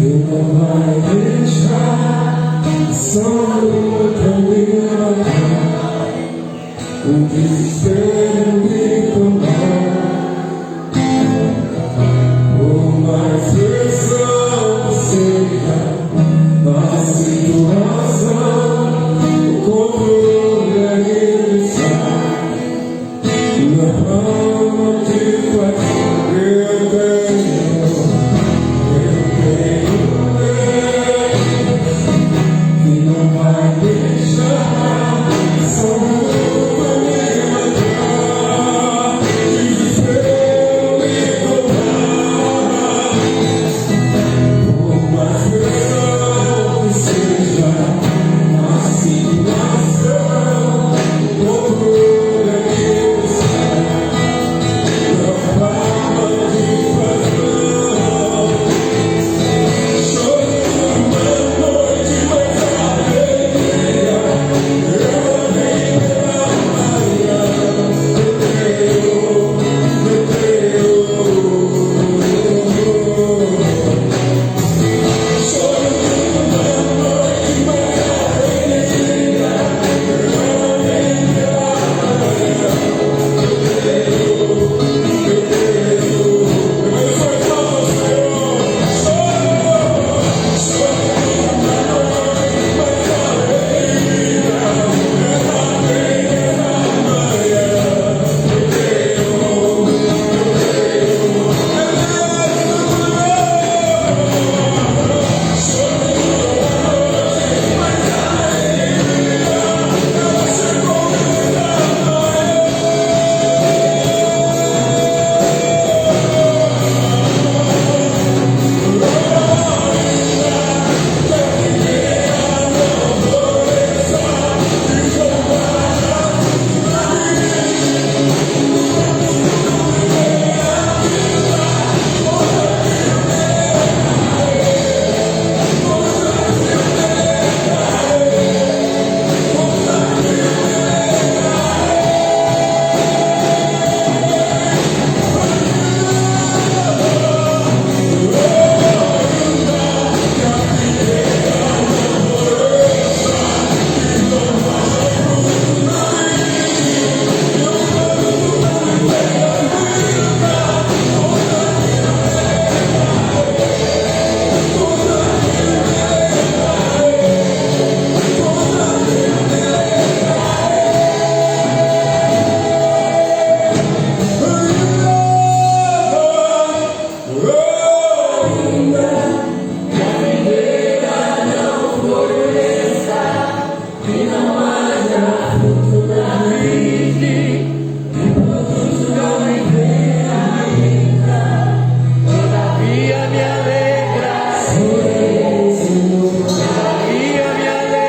Não vai deixar, só que não haja fruto da vide, e produtos não venha ainda. Todavia me alegra, todavia me alegra,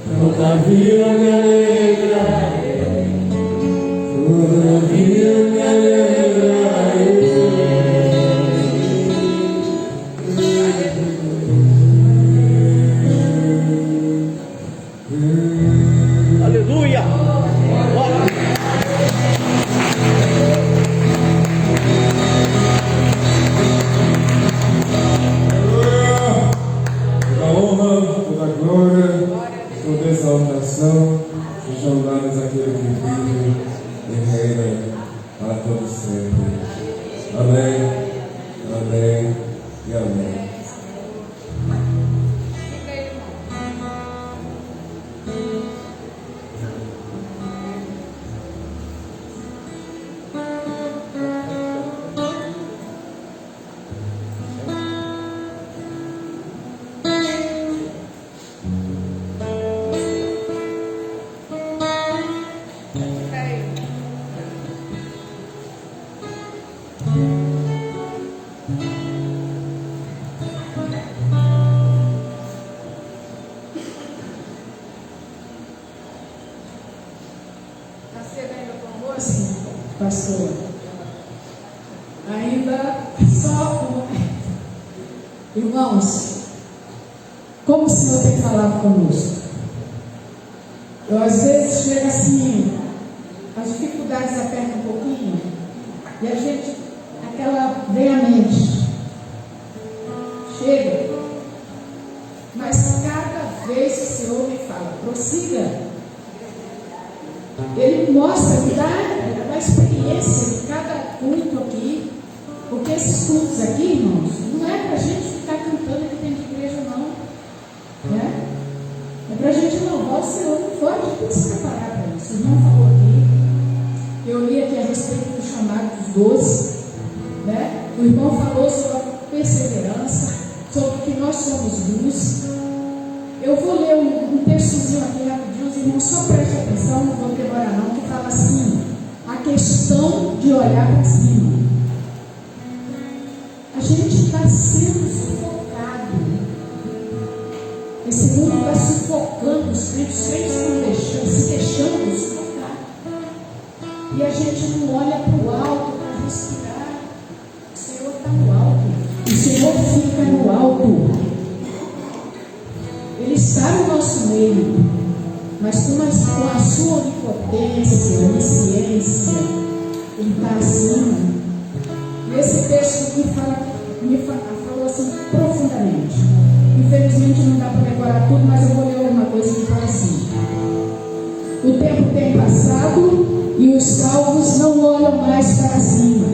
todavia me pastor, ainda só um momento. Irmãos, como o Senhor tem falado conosco? Eu às vezes chego assim, as dificuldades apertam um pouquinho, e a gente, aquela vem à mente, chega, mas cada vez que o Senhor me fala, prossiga. Ele mostra, me dá a experiência de cada culto aqui, porque esses cultos aqui, irmãos, não é para a gente ficar cantando aqui dentro de igreja, não, né? É para a gente louvar o Senhor, não pode, a gente tem que se preparar para isso. O irmão falou aqui, eu li aqui a respeito do chamado dos 12, né? O irmão falou sobre a perseverança, sobre que nós somos luz. Eu vou ler um textozinho aqui rapidinho, os irmãos, só prestem atenção, não vou demorar não, que fala assim, a questão de olhar para cima. A gente está sendo sufocado. Esse mundo está sufocando, os crentes estão se deixando sufocar. E a gente não olha para o alto para respirar. O Senhor está no alto. O Senhor fica no alto. Ele está no nosso meio, mas com a sua onipotência, onisciência, Ele está acima. E esse texto me falou assim profundamente. Infelizmente não dá para decorar tudo, mas eu vou ler uma coisa que fala assim: o tempo tem passado e os salvos não olham mais para cima.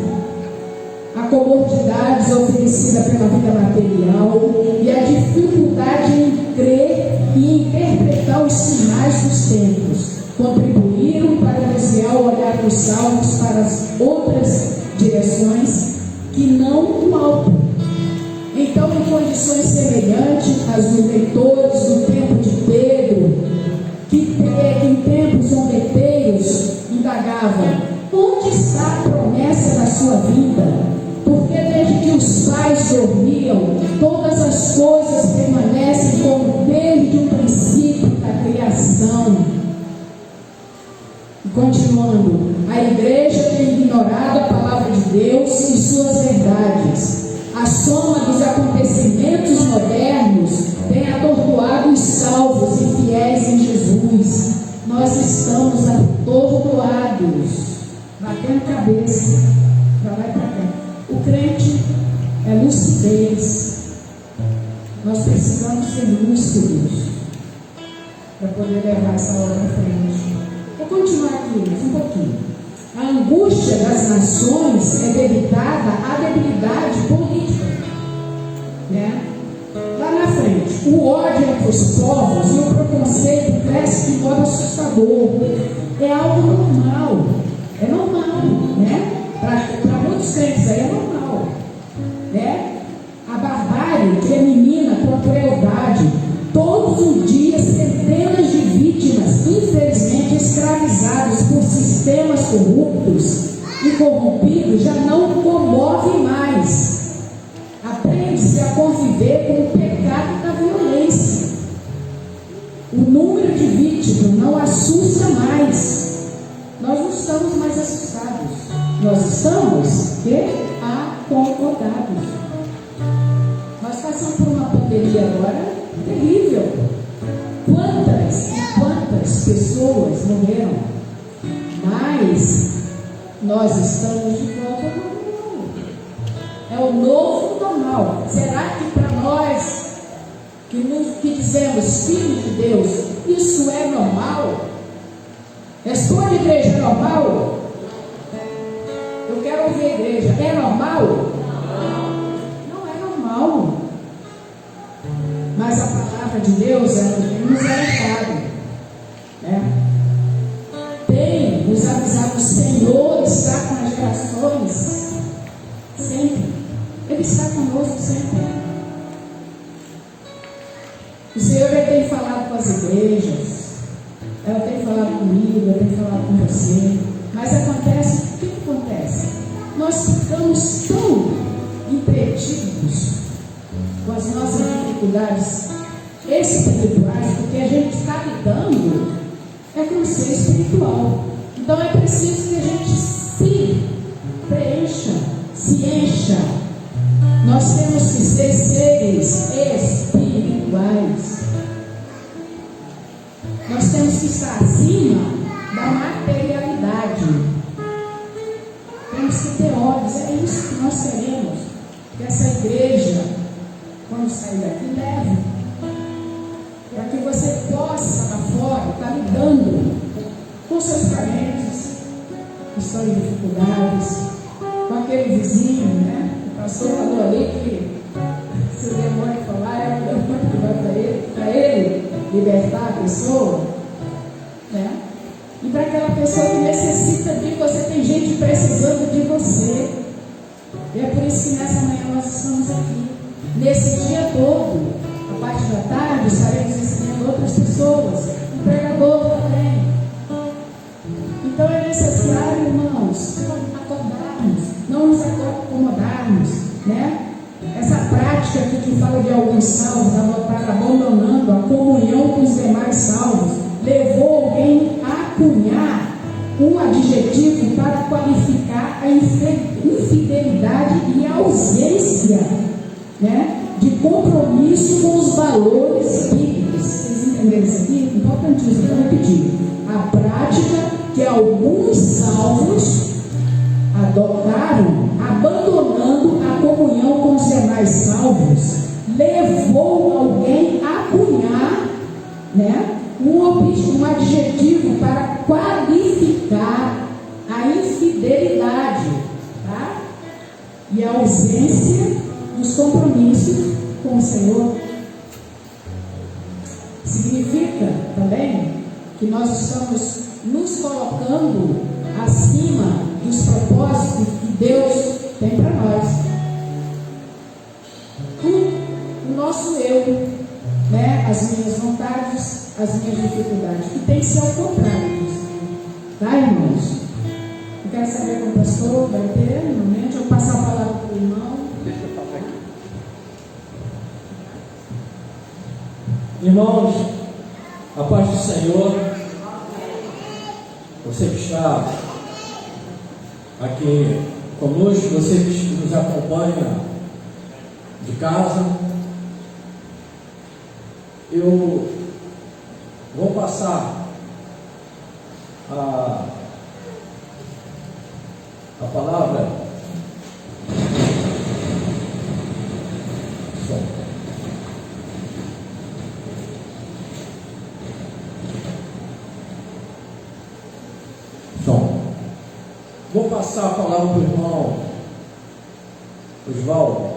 A comodidade oferecida pela vida material e a dificuldade em crer e interpretar os sinais dos tempos contribuíram para desviar o olhar dos salvos para as outras direções que não o alto. Então, em condições semelhantes às dos leitores do tempo de Pedro, que em tempos zombeteiros indagavam: onde está a promessa da sua vida? Porque desde que os pais dormiam, todas as coisas permanecem como desde o princípio da criação. Continuando, a igreja tem ignorado a palavra de Deus e suas verdades. A soma dos acontecimentos modernos tem atordoado os salvos e fiéis em Jesus. Nós estamos atordoados, batendo cabeça, para lá e para cá. O crente é lucidez. Nós precisamos ser lúcidos para poder levar essa obra à frente. Vou continuar aqui mais um pouquinho. A angústia das nações é debitada à debilidade política, né? Lá na frente, o ódio entre os povos e o preconceito cresce de modo assustador. É algo normal, né? Para muitos crentes aí é normal, né? A barbárie que elimina com a crueldade. Todos os dias, centenas de vítimas, infelizmente escravizadas por sistemas corruptos e corrompidos, já não comovem mais. Aprende-se a conviver com o pecado da violência. O número de vítimas não assusta mais. Nós não estamos mais assustados. Nós estamos acomodados. Nós passamos por uma pandemia agora terrível. Quantas e quantas pessoas morreram? Mas nós estamos de volta ao normal. É o novo normal. Será que para nós que dizemos filhos de Deus, isso é normal? Responde, igreja, é normal? Eu quero ouvir a igreja. É normal? Não é normal. Mas a palavra de Deus, ela tem nos alertado, né? Tem nos avisado: o Senhor está com as gerações sempre. Ele está conosco sempre. O Senhor tem falado com as igrejas, ela tem falado comigo, ela tem falado com você. Mas acontece, o que acontece? Nós ficamos tão entretidos com as nossas dificuldades espirituais, porque a gente está lidando com o ser espiritual. Então é preciso que a gente se preencha, se encha. Nós temos que ser seres espirituais. Nós temos que estar acima da materialidade. Temos que ter olhos. É isso que nós queremos. Que essa igreja, quando sair daqui, leve. Para que você possa, lá fora, estar lidando com seus parentes que estão em dificuldades, com aquele vizinho, né? O pastor falou ali que se o demônio falar, é o demônio que vai para ele libertar a pessoa, né? E para aquela pessoa que necessita de você, tem gente precisando de você. E é por isso que nessa manhã nós estamos aqui. Nesse dia todo, a parte da tarde, estaremos ensinando outras pessoas, o pregador também. Então é necessário, irmãos, acordarmos, não nos acomodarmos, né? Essa prática aqui que fala de alguns salvos, abandonando a comunhão com os demais salvos, levou alguém a cunhar um adjetivo para qualificar a infidelidade e a ausência, né, de compromisso com os valores bíblicos. Vocês entenderam isso aqui? Importantíssimo, vou repetir. A prática que alguns salvos adotaram, abandonando a comunhão com os demais salvos, levou alguém cunhar, né, um adjetivo para qualificar a infidelidade, tá? E a ausência dos compromissos com o Senhor. Significa também que nós estamos nos colocando acima dos propósitos que Deus tem para nós. O nosso eu, né? As minhas vontades, as minhas dificuldades, que tem que ser ao contrário disso. Tá, irmãos? Eu quero saber com o pastor, vai ter um momento, eu vou passar a palavra para o irmão. Deixa eu falar aqui. Irmãos, a paz do Senhor. Você que está aqui conosco, você que nos acompanha de casa, eu vou passar a palavra. Vou passar a palavra para o irmão Osvaldo.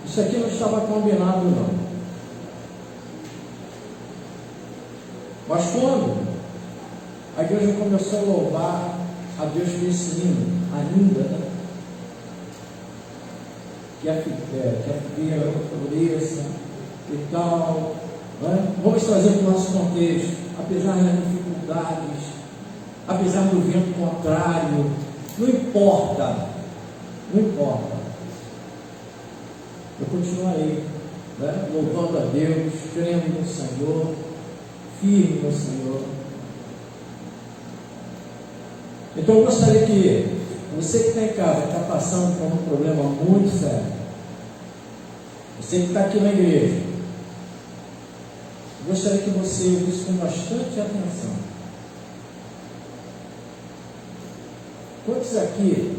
Isso aqui não estava combinado, não. Mas quando a igreja começou a louvar a Deus por esse hino, ainda, né? Que a figueira floresça e tal, né? Vamos trazer para o nosso contexto. Apesar das dificuldades, apesar do vento contrário, não importa, eu continuarei, né? Louvando a Deus, crendo no Senhor, firme no Senhor. Então eu gostaria que você que está em casa, que está passando por um problema muito sério, você que está aqui na igreja, gostaria que você ouvisse com bastante atenção. Quantos aqui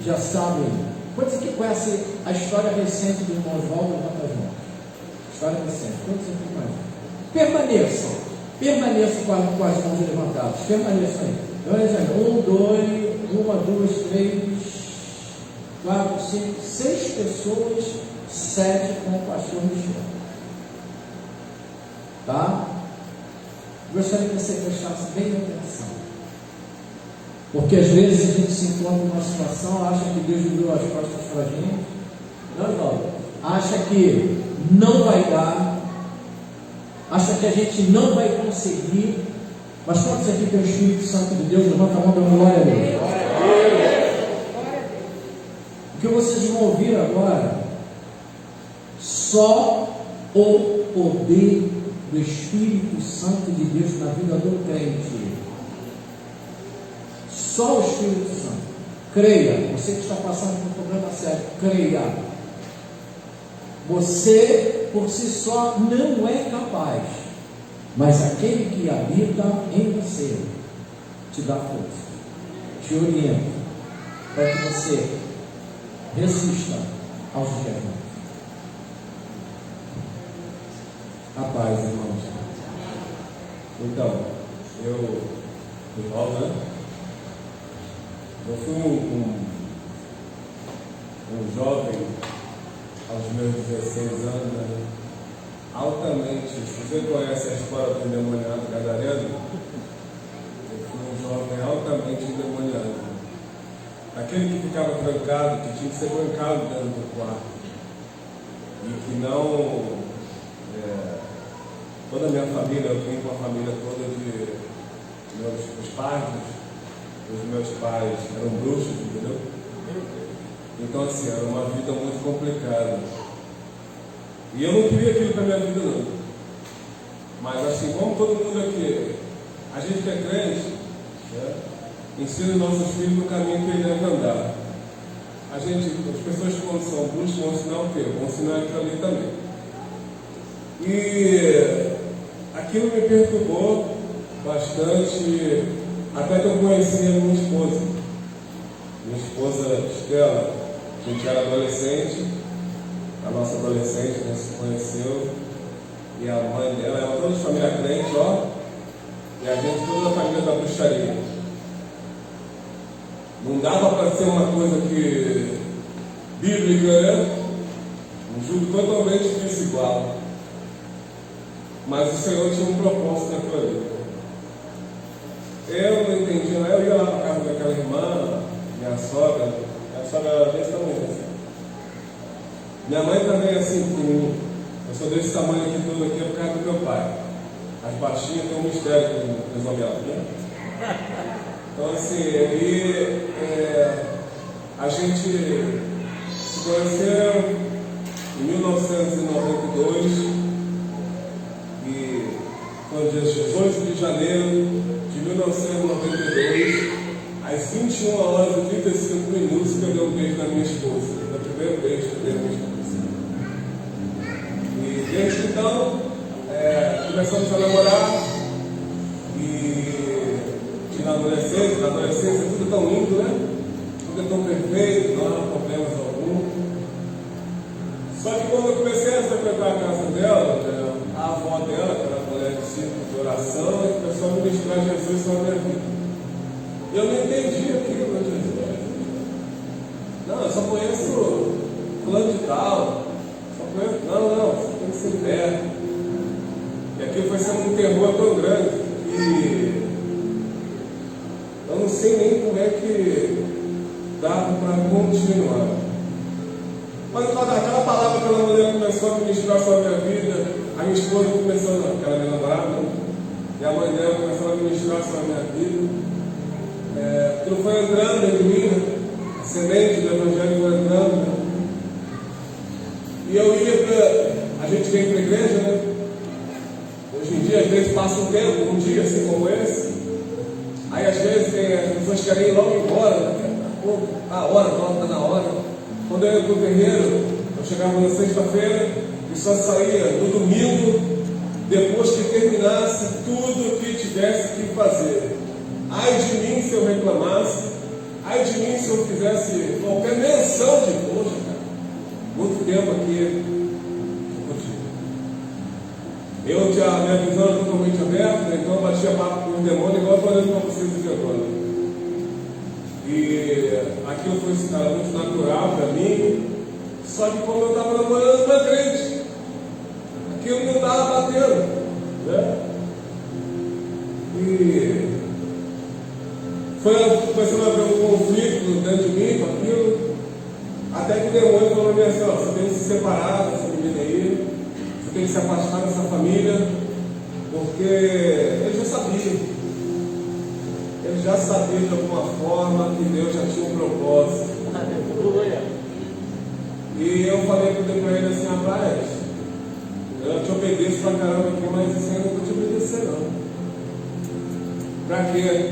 já sabem, quantos aqui conhecem a história recente do irmão Osvaldo? Levanta as mãos. História recente, quantos aqui conhecem? Permaneçam com as mãos levantadas, permaneçam aí. Então, 1, 2, 3, 4, 5, 6 pessoas, 7 com o pastor Michel. Tá? Gostaria que você prestasse bem atenção, porque às vezes a gente se encontra numa situação, acha que Deus virou as costas para a gente, não, acha que não vai dar, acha que a gente não vai conseguir. Mas quantos aqui tem o Espírito Santo de Deus? Levanta a mão da glória a Deus. O que vocês vão ouvir agora, só o poder do Espírito Santo de Deus na vida do crente. Só o Espírito Santo. Creia, você que está passando por um problema sério, creia. Você por si só não é capaz, mas aquele que habita em você te dá força, te orienta, para que você resista aos dias. A paz, irmãos. Então, eu fui um jovem aos meus 16 anos, né? Altamente. Se você conhece a história do endemoniado gadareno, eu fui um jovem altamente endemoniado. Aquele que ficava trancado, que tinha que ser trancado dentro do quarto, e que não. Toda a minha família, eu vim com a família toda de os pais dos meus pais eram bruxos, entendeu? Então assim, era uma vida muito complicada. E eu não queria aquilo para a minha vida não. Mas assim, como todo mundo aqui, a gente que é crente, né, ensina nossos filhos no caminho que ele deve andar. As pessoas que quando são bruxos vão ensinar o quê? Vão ensinar aquilo ali também. E aquilo me perturbou bastante, até que eu conheci a minha esposa Estela, A gente era adolescente, a nossa adolescente, a gente se conheceu, e a mãe dela era toda de família crente, ó, e a gente toda da família da bruxaria. Não dava para ser uma coisa que bíblica, né? Um julgo totalmente desigual. Mas o Senhor tinha um propósito naquilo ali. Eu não entendia, eu ia lá para casa daquela irmã, minha sogra era desse tamanho assim. Minha mãe também é assim, pequenininha. Eu sou desse tamanho aqui, tudo aqui, é por causa do meu pai. As baixinhas tem um mistério que resolve ela, né? Então assim, aí a gente se conheceu em 1992 e foi dia 18 de janeiro de 1992, às 21 horas e 35 minutos, que eu dei um beijo na minha esposa. Foi o primeiro beijo que eu dei na minha esposa. E desde então, começamos a namorar. E na adolescência tudo é tão lindo, né? Tudo é tão perfeito, não há problemas algum. Só que quando eu comecei a frequentar a casa dela, a avó dela, que era mulher de círculo de oração, e começou a ministrar Jesus na minha vida. E eu não entendi aquilo, né, Jesus? Não, eu só conheço fulano de tal. Só conheço. Não, só conheço inferno. E aquilo foi sendo um terror tão grande que eu não sei nem como é que dava para continuar. Mas aquela palavra que aquela mulher começou a ministrar sobre a minha vida, a minha esposa começou, que era minha namorada, e a mãe dela começou a ministrar sobre a minha vida. Aquilo foi entrando em mim, a semente do Evangelho foi entrando. E eu a gente vem para a igreja, né? Hoje em dia, às vezes passa um tempo, um dia assim como esse. Aí às vezes as pessoas querem ir logo embora, né? A hora, está na hora. Quando eu ia para o terreiro, eu chegava na sexta-feira e só saía no domingo, depois que terminasse tudo que tivesse que fazer. Ai de mim se eu reclamasse, ai de mim se eu fizesse qualquer menção de poxa, cara. Muito tempo aqui contigo. Eu tinha a minha visão era totalmente aberta, então eu batia papo com o demônio igual eu estou olhando para vocês aqui agora. E aquilo foi muito natural para mim. Só que como eu estava namorando uma crente, aquilo não estava batendo, né? E foi começando a haver um conflito dentro de mim com aquilo, até que o demônio falou para mim assim: ó, você tem que se separar dessa menina aí, você tem que se afastar dessa família, porque ele já sabia. Ele já sabia de alguma forma que Deus já tinha um propósito. E eu falei para ele assim: rapaz, eu te obedeço pra caramba aqui, mas isso aí eu não vou te obedecer não. Pra quê?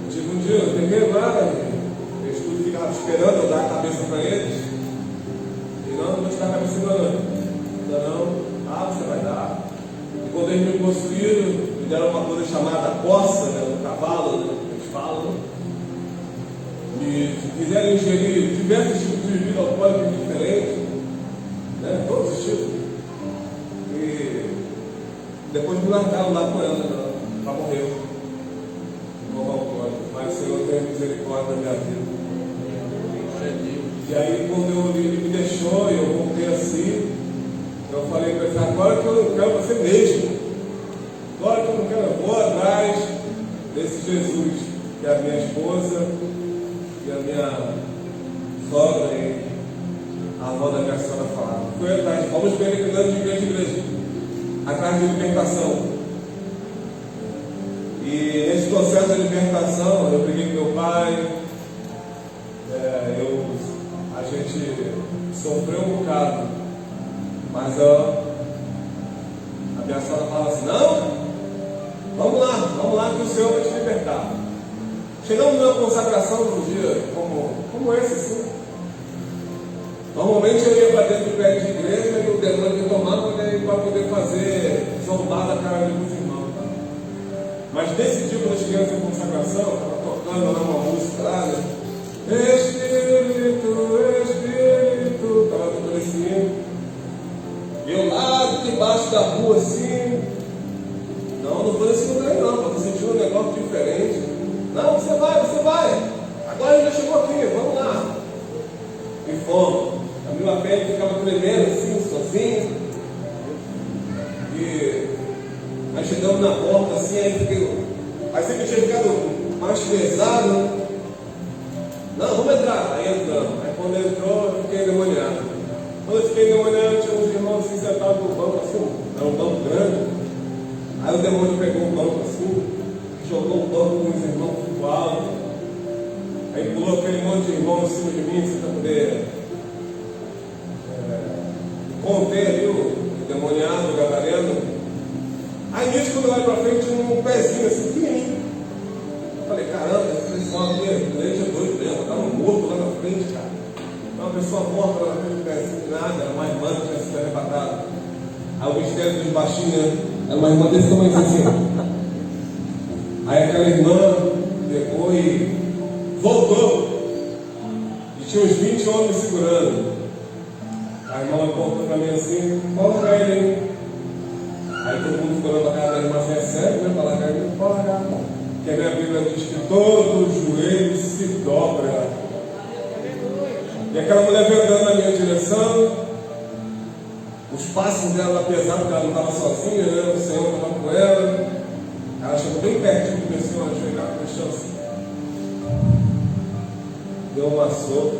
Eu tive um dia, eu terreno lá, eles tudo ficavam esperando eu dar a cabeça para eles. E não vou te dar a cabeça ainda não. Ah, você vai dar. E quando eles me possuíram, me deram uma coisa chamada coça, né, do cavalo, né, que eles falam. Me fizeram ingerir diversos tipos de bebida alcoólica diferentes, né, todos os tipos. E depois me largaram lá com ela, né, ela morreu. Como alcoólico. Mas o Senhor tem misericórdia da minha vida. E aí quando ele me deixou e eu voltei assim, eu falei para ele: agora que eu não quero você mesmo, agora que eu não quero, eu vou atrás desse Jesus, que é a minha esposa e a minha sogra e a avó da minha sogra falaram. Fui atrás, vamos peregrinando de igreja em igreja, atrás de libertação. E nesse processo de libertação, eu briguei com meu pai, a gente sofreu um bocado, mas a minha sogra fala assim: não, vamos lá que o Senhor vai te libertar. Chegamos numa consagração num dia como esse assim. Normalmente eu ia para dentro do prédio de igreja e o demônio me tomava para poder fazer zombar da cara dos irmãos. Tá? Mas nesse dia, quando eu cheguei nessa consagração, estava tocando lá uma música lá, né? Espírito fome. A minha pele ficava tremendo assim, sozinho. E aí chegamos na porta assim, aí sempre tinha ficado mais pesado, né? Não, vamos entrar. Aí entramos. Aí quando entrou, eu fiquei endemoniado. Quando eu fiquei endemoniado, tinha uns irmãos assim sentados no banco assim, era um banco grande. Aí o demônio pegou o banco assim, jogou o banco com os irmãos pro alto. Aí pulou aquele monte de irmão em cima de mim, assim, para poder conter ali o demoniado, o gadareno. Aí nisso, quando eu olho para frente, tinha um pezinho assim, pequenininho. Eu falei, caramba, esse pessoal aqui, ele é doido mesmo, estava morto lá na frente, cara. Uma pessoa morta lá na frente do pezinho, nada, era uma irmã que tinha sido arrebatada. Aí o mistério dos baixinhos, né? Era uma irmã desse tamanho assim. Aí aquela irmã pegou e voltou. E tinha uns 20 homens segurando. A irmã apontou para mim assim, pode largar ele aí. Aí todo mundo ficou olhando para a cara da irmã assim, é sério, né? Para largar ele, pode largar. Porque a minha Bíblia diz que todo joelho se dobra. E aquela mulher veio andando na minha direção. Os passos dela eram pesados, porque ela não estava sozinha, né? O Senhor estava com ela. Ela chegou bem pertinho do meu Senhor, ajoelhava no chão assim. Deu uma sopa.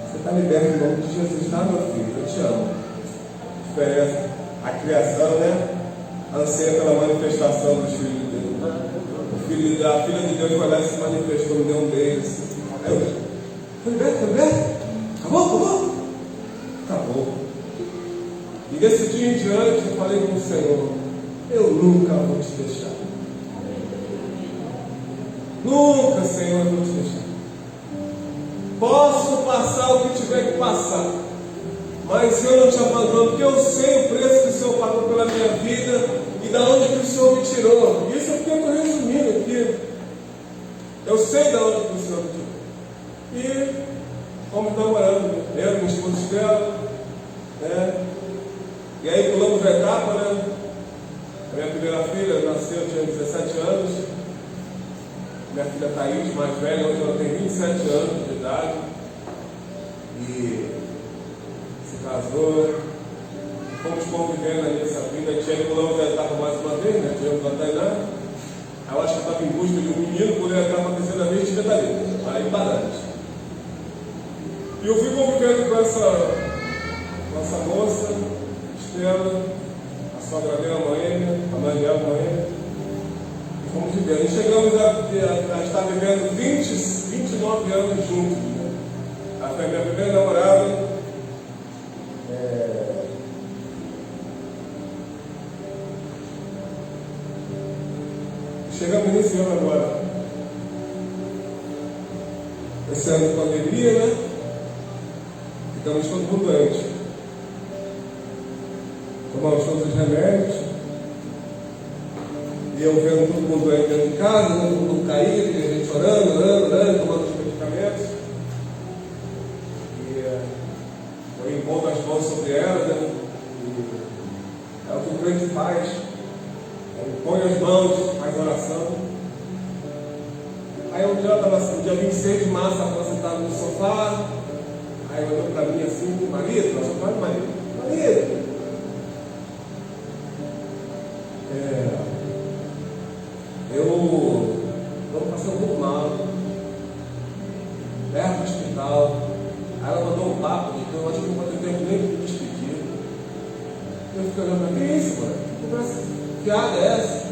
Você está liberto em nome de Jesus, tá, meu filho? Eu te amo. Diferença. A criação, né? Anseia pela manifestação dos filhos de Deus. A filha de Deus foi lá e se manifestou, me deu um beijo. Aí eu, foi liberto? Acabou? Acabou. E desse dia em diante eu falei com o Senhor, eu nunca vou te deixar. Nunca, Senhor, eu vou te deixar. Posso passar o que tiver que passar, mas eu não te abandono, porque eu sei o preço que o Senhor pagou pela minha vida e da onde que o Senhor me tirou. Isso aqui eu estou resumindo aqui. Eu sei da onde que o Senhor me tirou. E fomos namorando, eu, minha esposa Estela, né? E aí pulamos a etapa, né? A minha primeira filha nasceu, tinha 17 anos. Minha filha Thaís, mais velha, hoje ela tem 27 anos de idade. E se casou. Fomos convivendo aí essa vida. A gente pulamos a etapa mais uma vez, né? Tivemos a Tainá. Eu acho que eu estava em busca de um menino, pulei a etapa terceira vez e tive a Thaís. Aí paramos. E eu fui convivendo com essa moça, Estela, a sogra dela, a mãe dela, e fomos vivendo. E chegamos a estar vivendo 29 anos juntos. Né? Ela foi a minha primeira namorada. Chegamos nesse ano agora. Esse ano de pandemia, né? Ficamos todo mundo doente. Tomamos todos os remédios. E eu vendo todo mundo doente dentro de casa, né? Todo mundo caído, e a gente orando, tomando os medicamentos. E eu impondo as mãos sobre ela, né? E é o que o crente faz. Ele põe as mãos, faz oração. Aí um dia ela estava assim, dia 26 de março, ela estava sentada no sofá. Aí olhou para mim assim, marido, nós somos marido. Eu estou passando muito mal, perto do hospital. Aí ela mandou um papo, então eu acho que não vou ter tempo nem de me despedir. Eu fiquei olhando para mim, que isso, mano? Que conversa fiada é essa?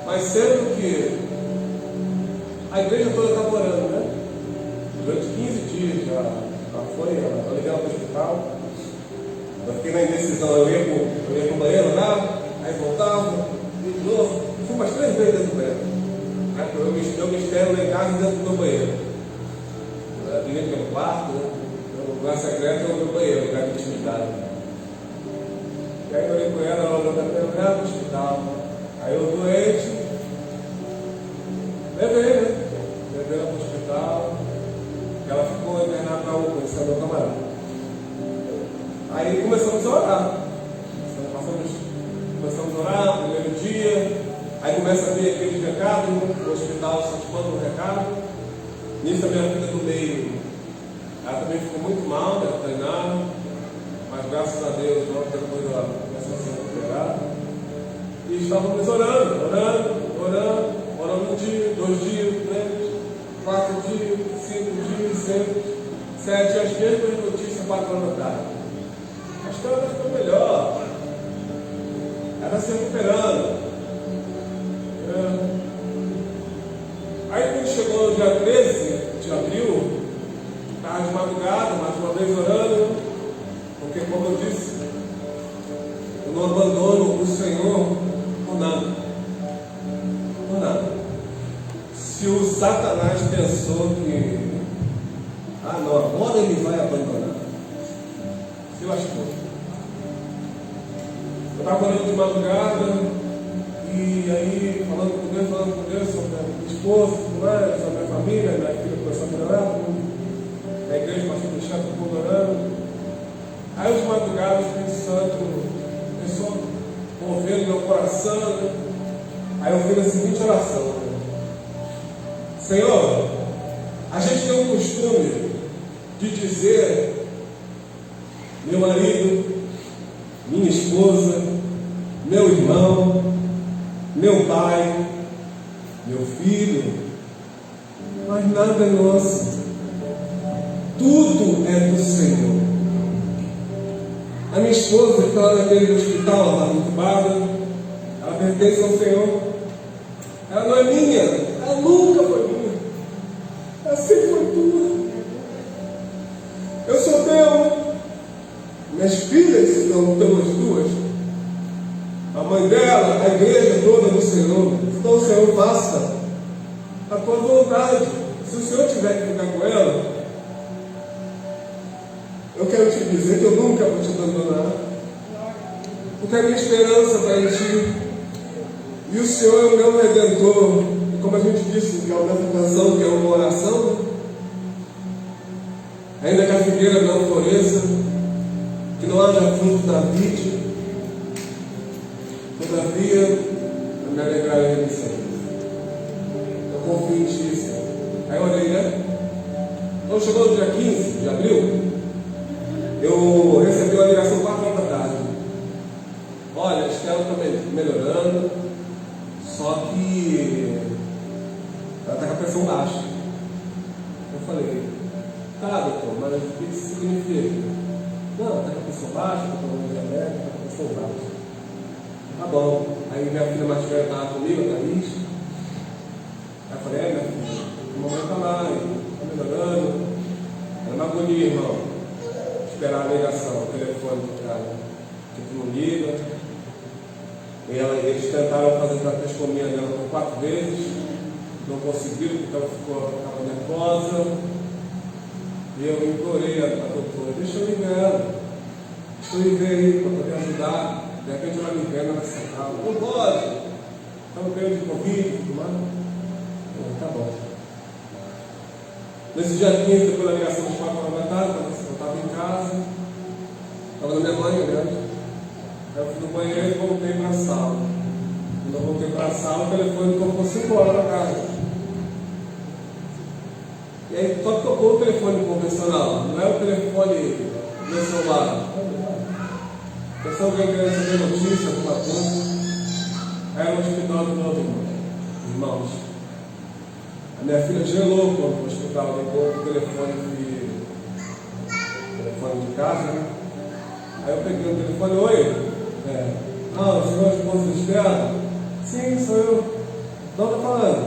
Mas sendo que a igreja toda estava orando, né? Durante 15 dias já eu liguei ela para o hospital. Eu fiquei na indecisão, eu ia para o banheiro lá, aí voltava, e de novo. Fui umas 3 vezes dentro do banheiro. Eu me espero lá em casa dentro do meu banheiro. Primeiro pelo quarto, né? No lugar secreto é o meu banheiro, lugar de intimidade. E aí eu olhei com ela olhou para mim, para o hospital. Aí eu doente, levei, né? Levei ela para o hospital. Ela ficou internada na UPA, esse é o meu camarada. Aí começamos a orar. Começamos a orar no primeiro dia. Aí começa a vir aquele recado no hospital, só te manda um recado. Nisso a minha filha do meio, ela também ficou muito mal, né? Tainá, mas graças a Deus, logo depois ela começou a se recuperar. E estávamos orando um dia, 2 dias, 3, 4 dias, 5 dias, 6, 7, as mesmas notícias 4 horas da tarde. Mas ela ficou melhor. Ela se recuperando. Aí quando chegou no dia 13 de abril, estava de madrugada, mais uma vez orando, porque como eu disse, eu não abandono o Senhor por nada. Por nada. Se o Satanás pensou que não, agora ele vai abandonar, se lascou. Eu estava orando de madrugada, e aí falando com Deus sobre a minha esposa, sobre a minha família, minha filha começou a melhorar, a igreja passou a deixar todo mundo orando. Aí de madrugada o Espírito Santo começou a mover no meu coração, né? Aí eu fiz a seguinte oração: Senhor, a gente tem um costume de dizer, meu marido, minha esposa, meu irmão, meu pai, meu filho, mas nada é nosso, tudo é do Senhor. A minha esposa que está lá naquele hospital, ela está entubada, ela pertence ao Senhor. Ela não é minha, ela nunca foi minha, ela sempre foi tua. Eu sou teu, minhas filhas são teus duas. A mãe dela, a igreja toda do Senhor. Então, Senhor, faça a tua vontade. Se o Senhor tiver que ficar com ela, eu quero te dizer que eu nunca vou te abandonar, porque a minha esperança está em ti, e o Senhor é o meu Redentor. E como a gente disse, que é uma canção, que é uma oração, ainda que a figueira não floresça, que não haja fruto na vide, todavia, eu me alegrarei no Senhor. Eu confio em ti, Senhor. Aí eu orei, né? Então chegou no dia 15 de abril, eu recebi uma ligação 4 horas da tarde. Olha, a Estela está melhorando, só que ela está com a pressão baixa. Eu falei, tá, doutor, mas o que isso significa? Não, ela está com a pressão baixa, está tomando diabetes, está com a pressão baixa. Tá bom. Aí minha filha mais velha estava comigo, a Thaís. Aí eu falei, minha filha, a mamãe está lá, está melhorando. Era uma agonia, irmão. Esperar a ligação, o telefone do cara, que tu não liga. E eles tentaram fazer traqueostomia nela por 4 vezes, não conseguiram, porque ela ficava nervosa. E eu implorei a doutora, deixa eu ligar ela, deixa eu ver aí para poder ajudar. De repente ela me vê nessa sala, não pode, estamos vendo de Covid e tudo mais. Tá bom. Nesse dia 15, depois da ligação de 4 horas da tarde, eu estava em casa, estava na minha mãe, né? Aí eu fui no banheiro e voltei para a sala. Quando eu voltei para a sala, o telefone tocou 5 horas da tarde. E aí só tocou o telefone convencional, não é o telefone do meu celular. Pessoal que quer receber notícia, alguma coisa, era no hospital de novo, irmãos. A minha filha gelou quando o hospital ligou o telefone de casa, né? Aí eu peguei o telefone, oi, o senhor é esposo da Estela? Sim, sou eu. De onde está falando?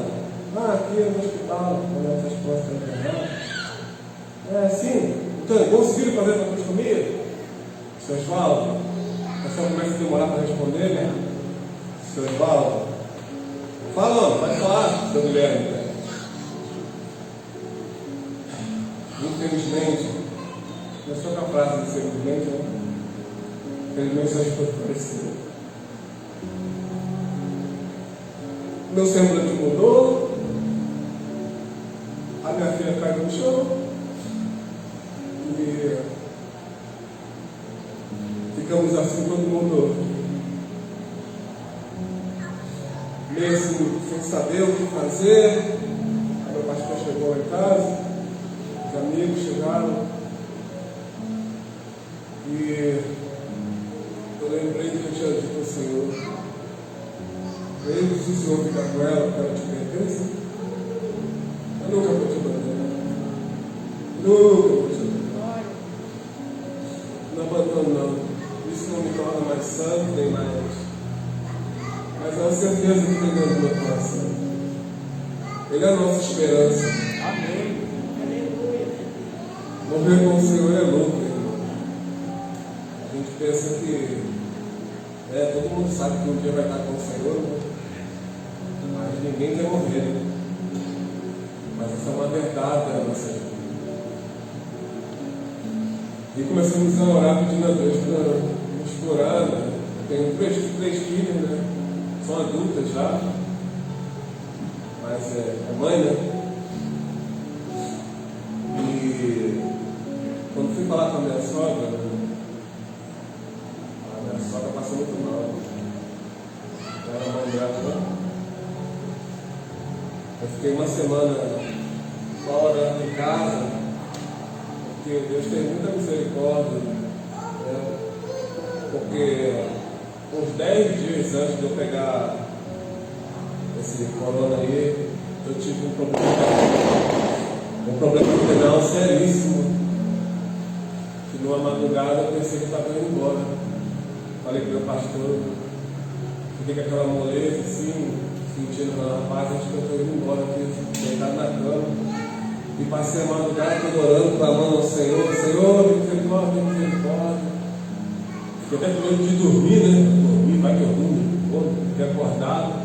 Aqui no hospital, quando essa esposa está internada. Sim. Então, conseguiram fazer a traqueostomia? Seu Osvaldo? A pessoa começa a demorar para responder, né? Seu Osvaldo? Fala, vai falar, seu Guilherme. Infelizmente, eu sou capaz de ser infelizmente, né? Infelizmente, só estou parecido. Meu semblante mudou, a minha filha caiu no chão e ficamos assim todo mundo meio assim, sem saber o que fazer. Aí meu pastor chegou lá em casa, os amigos chegaram, lembrei do que eu tinha dito ao Senhor. Mesmo se o Senhor ficar com ela, porque ela te pertence, eu nunca vou te abandonar. Nunca vou te abandonar. Não abandono, não. Isso não me torna mais santo, nem mais. Mas é uma certeza que tem dentro do meu coração. Ele é a nossa esperança. Amém. Aleluia. Morrer com o Senhor é louco, irmão. A gente pensa que todo mundo sabe que um dia vai estar com o Senhor, né? Mas ninguém quer morrer, né? Mas essa é uma verdade da nossa vida. E começamos a orar pedindo a Deus para nos curar, né? Tenho três filhas, né? São adultas já, mas é mãe, né? E quando fui falar com a minha sogra, a minha sogra passou muito mal. Era mãe dela, né? Eu fiquei uma semana só orando em casa, porque Deus tem muita misericórdia, né? Porque uns 10 dias antes de eu pegar esse corona aí, eu tive um problema renal seríssimo, que numa madrugada eu pensei que estava indo embora. Falei para o meu pastor, fiquei com aquela moleza assim, sentindo na paz, acho que eu estou indo embora aqui, deitado na cama. E passei a madrugada toda orando, clamando ao Senhor, Senhor, misericórdia, misericórdia. Fiquei até com medo de dormir, né? Dormir, vai que eu durmo, fiquei acordado.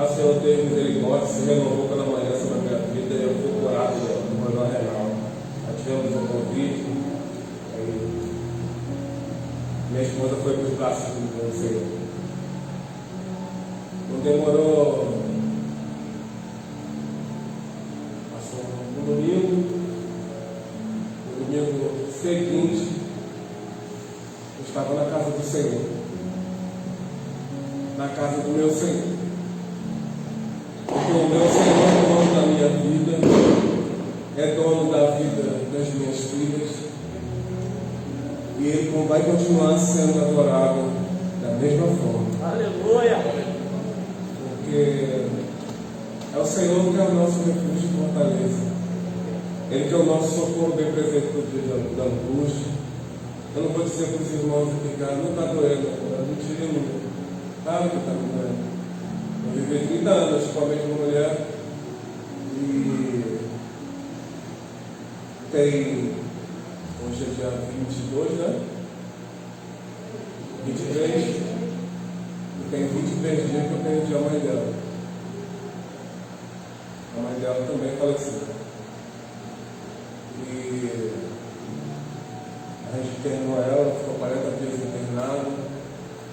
O Senhor teve misericórdia, se renovou pela manhã sobre a minha vida, e eu fui curado do problema renal. Ativamos o convite, aí minha esposa foi para os braços do Senhor. Não demorou, passou no domingo seguinte, eu estava na casa do Senhor, na casa do meu Senhor. Porque o meu Senhor é dono da minha vida, é dono da vida das minhas filhas, e Ele vai continuar sendo adorado da mesma forma. Aleluia. Porque é o Senhor que é o nosso refúgio e fortaleza. Ele que é o nosso socorro bem presente no dia da angústia. Eu não vou dizer para os irmãos aqui, cara, não está doendo, a gente não. Claro que está doendo. Eu vivi 30 anos com a mesma mulher e tem, hoje é dia 22, né? 23, e tem 23 dias que eu perdi a mãe dela. A mãe dela também faleceu. E a gente internou ela, ficou 40 dias internada.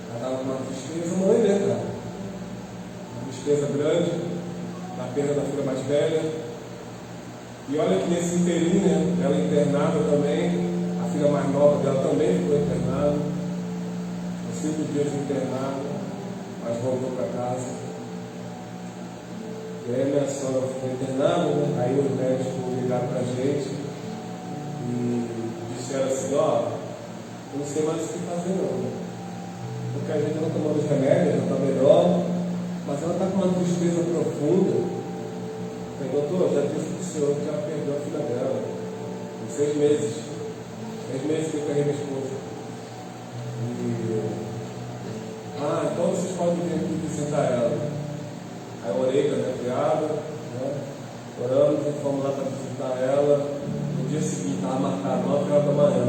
Ela estava com uma tristeza, mãe, né, cara? Tristeza grande, na perda da filha mais velha. E olha que nesse inteirinho, né, ela internada também, a filha mais nova dela também ficou internada, 5 dias internada, mas voltou para casa. E aí minha sogra ficou internada, né? Aí os médicos ligaram para a gente e disseram assim, ó, eu não sei mais o que fazer não, né? Porque a gente não tomando os remédios, já está melhor. Mas ela está com uma tristeza profunda. Falei, doutor, já disse para o senhor que ela perdeu a filha dela. Em 6 meses. 6 meses que eu carreguei minha esposa. Então vocês podem vir aqui visitar ela. Aí eu orei com a minha criada, né? Oramos e fomos lá para visitar ela. No dia seguinte, estava marcado 9 horas da manhã.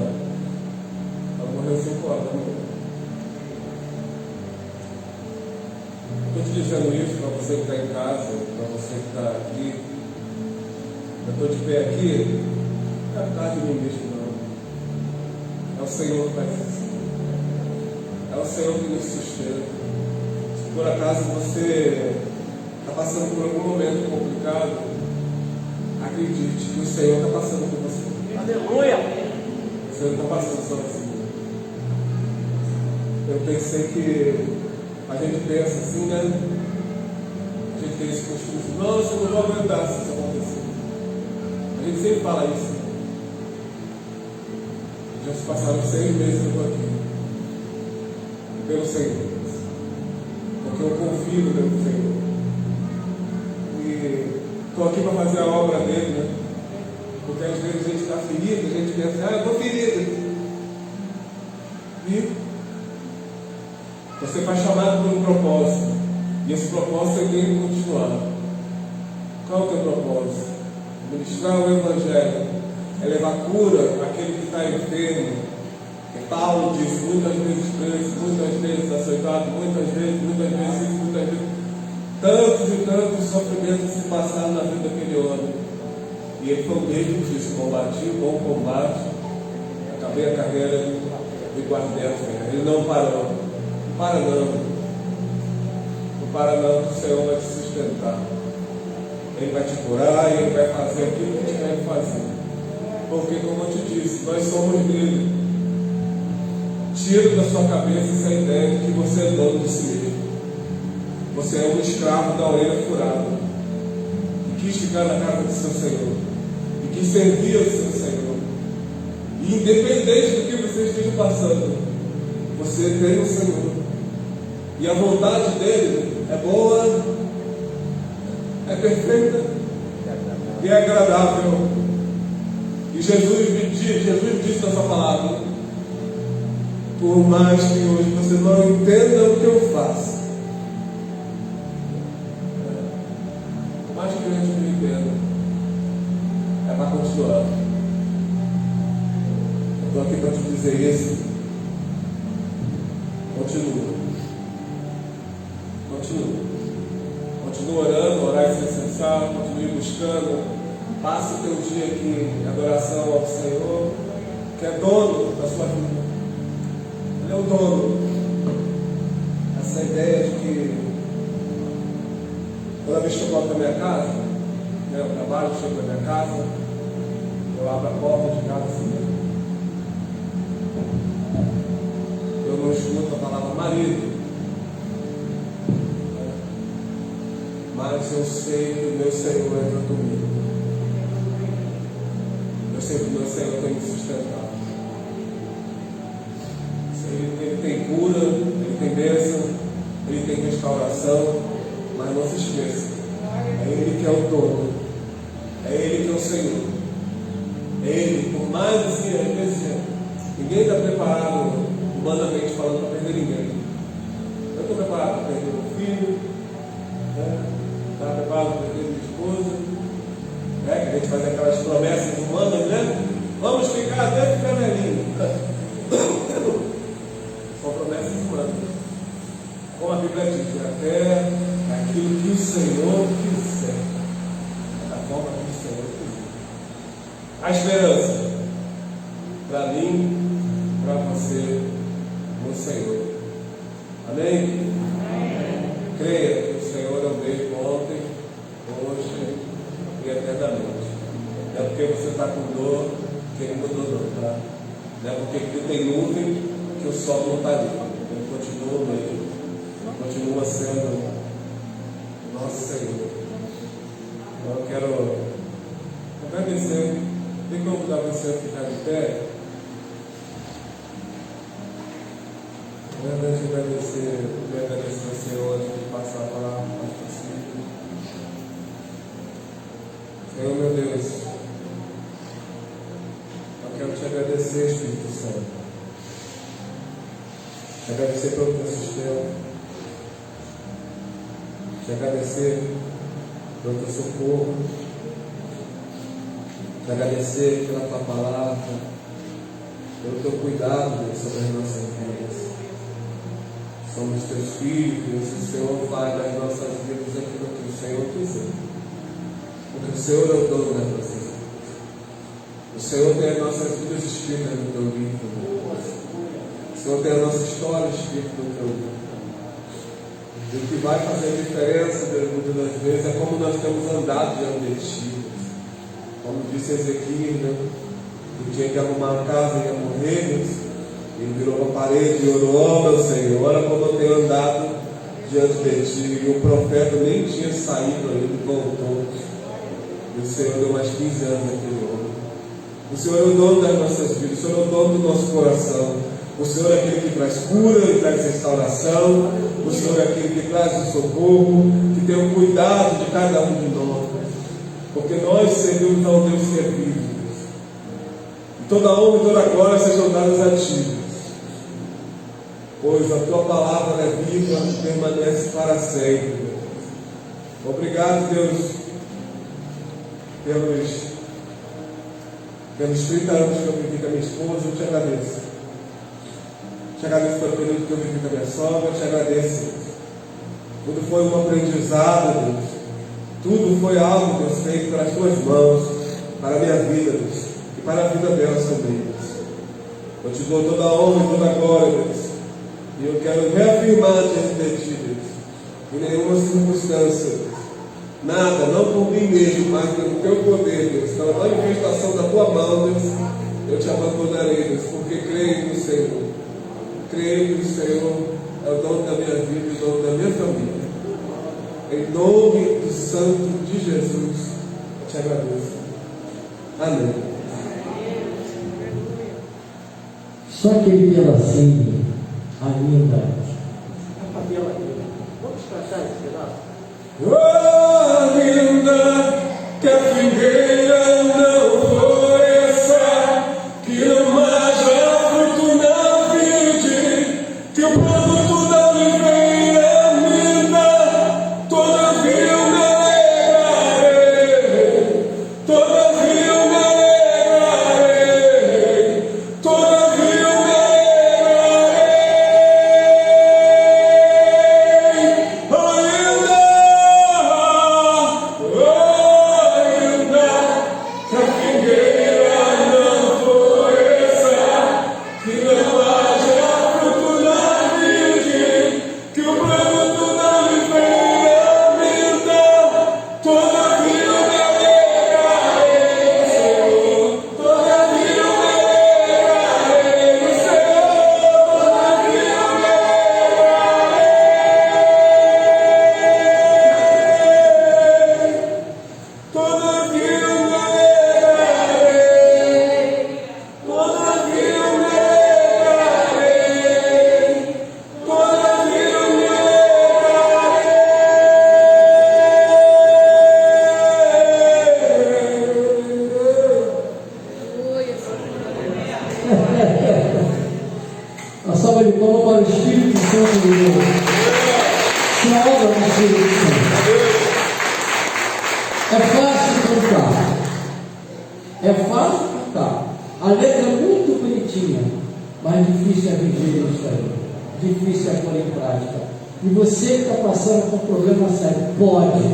Ela morreu 5 horas da manhã. Estou te dizendo isso para você que está em casa, para você que está aqui. Eu estou de pé aqui, não é por causa de mim mesmo, não. É o Senhor que faz isso. É o Senhor que nos sustenta. Se por acaso você está passando por algum momento complicado, acredite que o Senhor está passando por você. Aleluia. O Senhor não está passando sozinho. Eu pensei que a gente pensa assim, né? A gente tem esse costume assim, nossa, eu não vou aguentar se isso acontecer. A gente sempre fala isso. Já se passaram 6 meses que eu estou aqui. pelo Senhor. Porque eu confio no Senhor. E estou aqui para fazer a obra dele, né? Porque às vezes a gente está ferido, a gente pensa, eu estou ferido. E você foi chamado por um propósito. E esse propósito é dele continuar. Qual é o teu propósito? Ministrar o Evangelho. É levar cura àquele que está enfermo. E Paulo diz muitas vezes preso, muitas vezes açoitado, muitas vezes, tantos e tantos sofrimentos se passaram na vida daquele homem. E ele foi o mesmo que disse: combati o bom combate, acabei a carreira e guardei a fé. Ele não parou. Não para não. Não para não, que o Senhor vai te sustentar. Ele vai te curar e Ele vai fazer aquilo que tiver que fazer. Porque, como eu te disse, nós somos dele. Tira da sua cabeça essa ideia de que você é dono de si mesmo. Você é um escravo da orelha furada, que quis ficar na casa do seu Senhor, e quis servir ao seu Senhor. E independente do que você esteja passando, você tem o Senhor. E a vontade dele é boa, é perfeita e é agradável. E Jesus disse na sua palavra: por mais que hoje você não entenda o que eu faço, por mais que a gente não entenda, é para continuar. Eu estou aqui para te dizer isso. Continua. Continua orando, orar é essencial, continue buscando. Passe o teu dia aqui em adoração ao Senhor, que é dono da sua vida. Ele é o dono. Essa ideia de que toda vez que eu volto para minha casa, né, eu trabalho, chego para minha casa, eu abro a porta de casa assim mesmo. Eu não escuto a palavra marido, mas eu sei que o meu Senhor entra comigo. Eu sei que o meu Senhor tem me sustentado. Ele tem cura, Ele tem bênção, Ele tem restauração, mas não se esqueça, é Ele que é o dono, é Ele que é o Senhor, é Ele. Por mais assim, às vezes ninguém está preparado humanamente falando para perder ninguém. Eu estou preparado para perder meu filho, né? Está preparado para perder minha esposa, né? Que a gente faz aquelas promessas humanas, né? Vamos ficar até ficar velhinho. São promessas humanas. Como a Bíblia diz, até aquilo que o Senhor quiser. Da forma que o Senhor quiser. A esperança para mim, para você, no Senhor. Amém? Amém? Creia que o Senhor é o mesmo ontem, hoje e eternamente. Não é porque você está com dor que Ele mudou não, tá? Não é porque aqui tem nuvem que o sol não está ali. Ele continua mesmo. Continua sendo o nosso Senhor. Então eu quero agradecer. Tem como convidar você a ficar de pé? Eu agradecer ao Senhor antes de passar a palavra mais possível. Senhor meu Deus, eu quero te agradecer, Espírito Santo. Te agradecer pelo teu sustento. Te agradecer pelo teu socorro. Te agradecer pela tua palavra, pelo teu cuidado, Deus, sobre as nossas vidas. Somos teus filhos, Deus, e o Senhor faz das nossas vidas aquilo que o Senhor quiser. Porque o Senhor é o dono das nossas vidas. O Senhor tem as nossas vidas escritas no teu livro, Deus. O Senhor tem a nossa história escrita no teu livro. E o que vai fazer a diferença, Deus, muitas das vezes, é como nós temos andado diante de ti. Como disse Ezequiel, né? Que tinha que arrumar a casa e ia morrer, Deus. Ele virou uma parede e orou: ó meu Senhor, olha como eu tenho andado diante de ti. E o profeta nem tinha saído ainda, voltou. E o Senhor deu mais 15 anos àquele homem. O Senhor é o dono das nossas vidas, o Senhor é o dono do nosso coração. O Senhor é aquele que traz cura e traz restauração. O Senhor é aquele que traz o socorro, que tem o cuidado de cada um de nós. Porque nós servimos a um Deus que é vivo. E toda honra e toda glória sejam dadas a Ti, pois a Tua palavra é viva e permanece para sempre. Obrigado, Deus, pelos 30 anos que eu vivi com a minha esposa. Eu te agradeço. Te agradeço pelo período que eu vivi com a minha sogra. Te agradeço. Tudo foi um aprendizado, Deus. Tudo foi algo, Deus, feito pelas Tuas mãos, para a minha vida, Deus, e para a vida delas também, Deus. Eu te dou toda a honra e toda a glória, Deus. E eu quero reafirmar diante de Ti, Deus, em nenhuma circunstância, Deus, nada, não por mim mesmo, mas pelo Teu poder, Deus, pela manifestação da Tua mão, Deus, eu te abandonarei, Deus, porque creio no Senhor. Creio que o Senhor é o dono da minha vida e o dono da minha família. Em nome do Santo de Jesus, eu te agradeço. Amém. Só aquele pedacinho ainda. A tabela aqui. Vamos tratar esse pedaço? Oh, linda, que a figueira não floresça, que não haja fruto na vide, que o produto da oliveira minta, todavia eu me alegrarei, todavia eu me alegrarei, todavia eu me A salva de palmas para o Espírito Santo de Deus. Que obra do Espírito Santo. É fácil cantar. É fácil cantar. A letra é muito bonitinha, mas difícil é viver isso aí. Difícil é pôr em prática. E você que está passando por um problema sério, pode,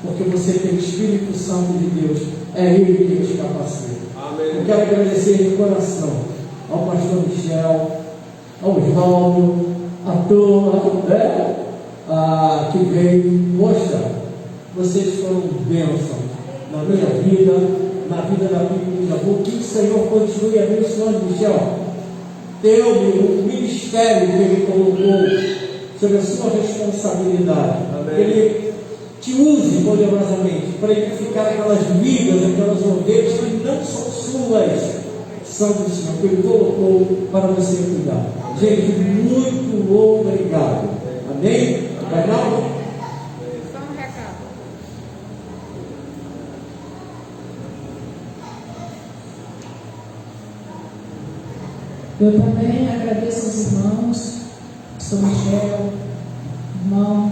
porque você tem o Espírito Santo de Deus. É Ele que te capacita. Eu quero agradecer de coração ao pastor Michel, ao Osvaldo, a turma que veio. Poxa, vocês foram bênção na minha vida, na vida da minha família. Que o Senhor continue abençoando, Michel. Deu-me o ministério que Ele colocou sobre a sua responsabilidade. Amém. Ele te use poderosamente para edificar aquelas vidas, aquelas ovelhas que não são suas, são do Senhor, que Ele colocou para você cuidar. Gente, muito obrigado. Amém? Reinaldo? Só um recado. Eu também agradeço aos irmãos, pastor Michel, irmão,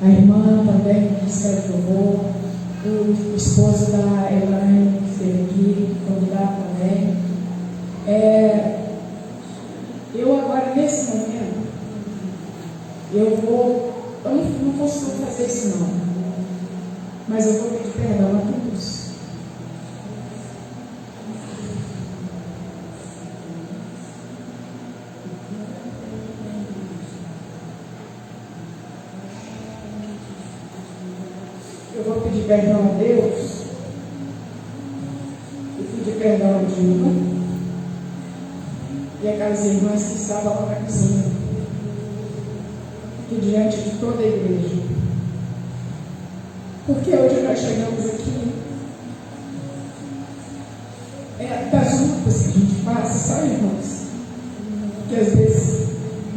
a irmã também que escreve louvor, o esposo da Elaine que esteve aqui, convidado também. Eu agora, nesse momento, eu não posso fazer isso não, mas eu vou pedir perdão a todos. Eu vou pedir perdão a Deus e pedir perdão a Dilma e aquelas irmãs que estavam lá na cozinha, aqui diante de toda a igreja. Porque hoje nós chegamos aqui, das lutas que a gente passa, sabe, irmãos? porque às vezes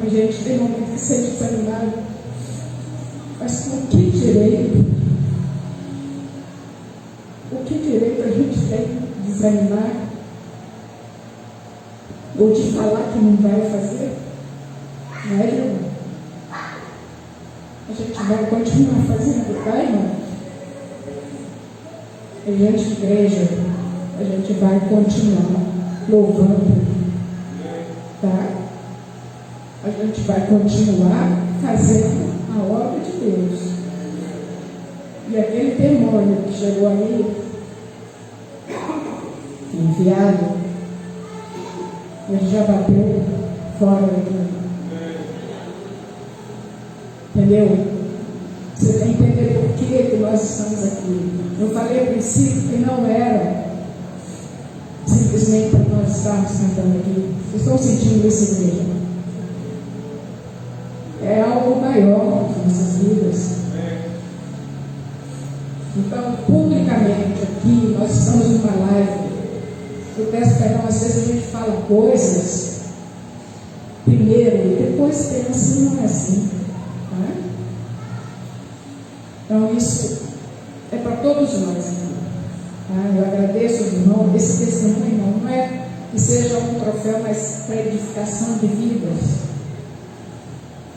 a gente tem momento que se sente desanimado. Mas com que direito? O que direito a gente tem de desanimar? Ou de falar que não vai fazer? Não é, irmão? A gente vai continuar fazendo, tá, irmão? A gente, igreja, a gente vai continuar louvando, tá? A gente vai continuar fazendo a obra de Deus. E aquele demônio que chegou aí, enviado, ele já bateu fora dele. Entendeu? Você tem que entender por que nós estamos aqui. Eu falei a princípio que não era simplesmente para nós estarmos cantando aqui. Vocês estão sentindo isso, igreja? É algo maior nas nossas vidas. Então, publicamente aqui, nós estamos numa live. Eu peço perdão, às vezes a gente fala coisas primeiro e depois pensa assim, não é assim. Tá? Então, isso é para todos nós. Tá? Eu agradeço ao irmão. Esse testemunho, irmão, não é que seja um troféu, mas para edificação de vidas.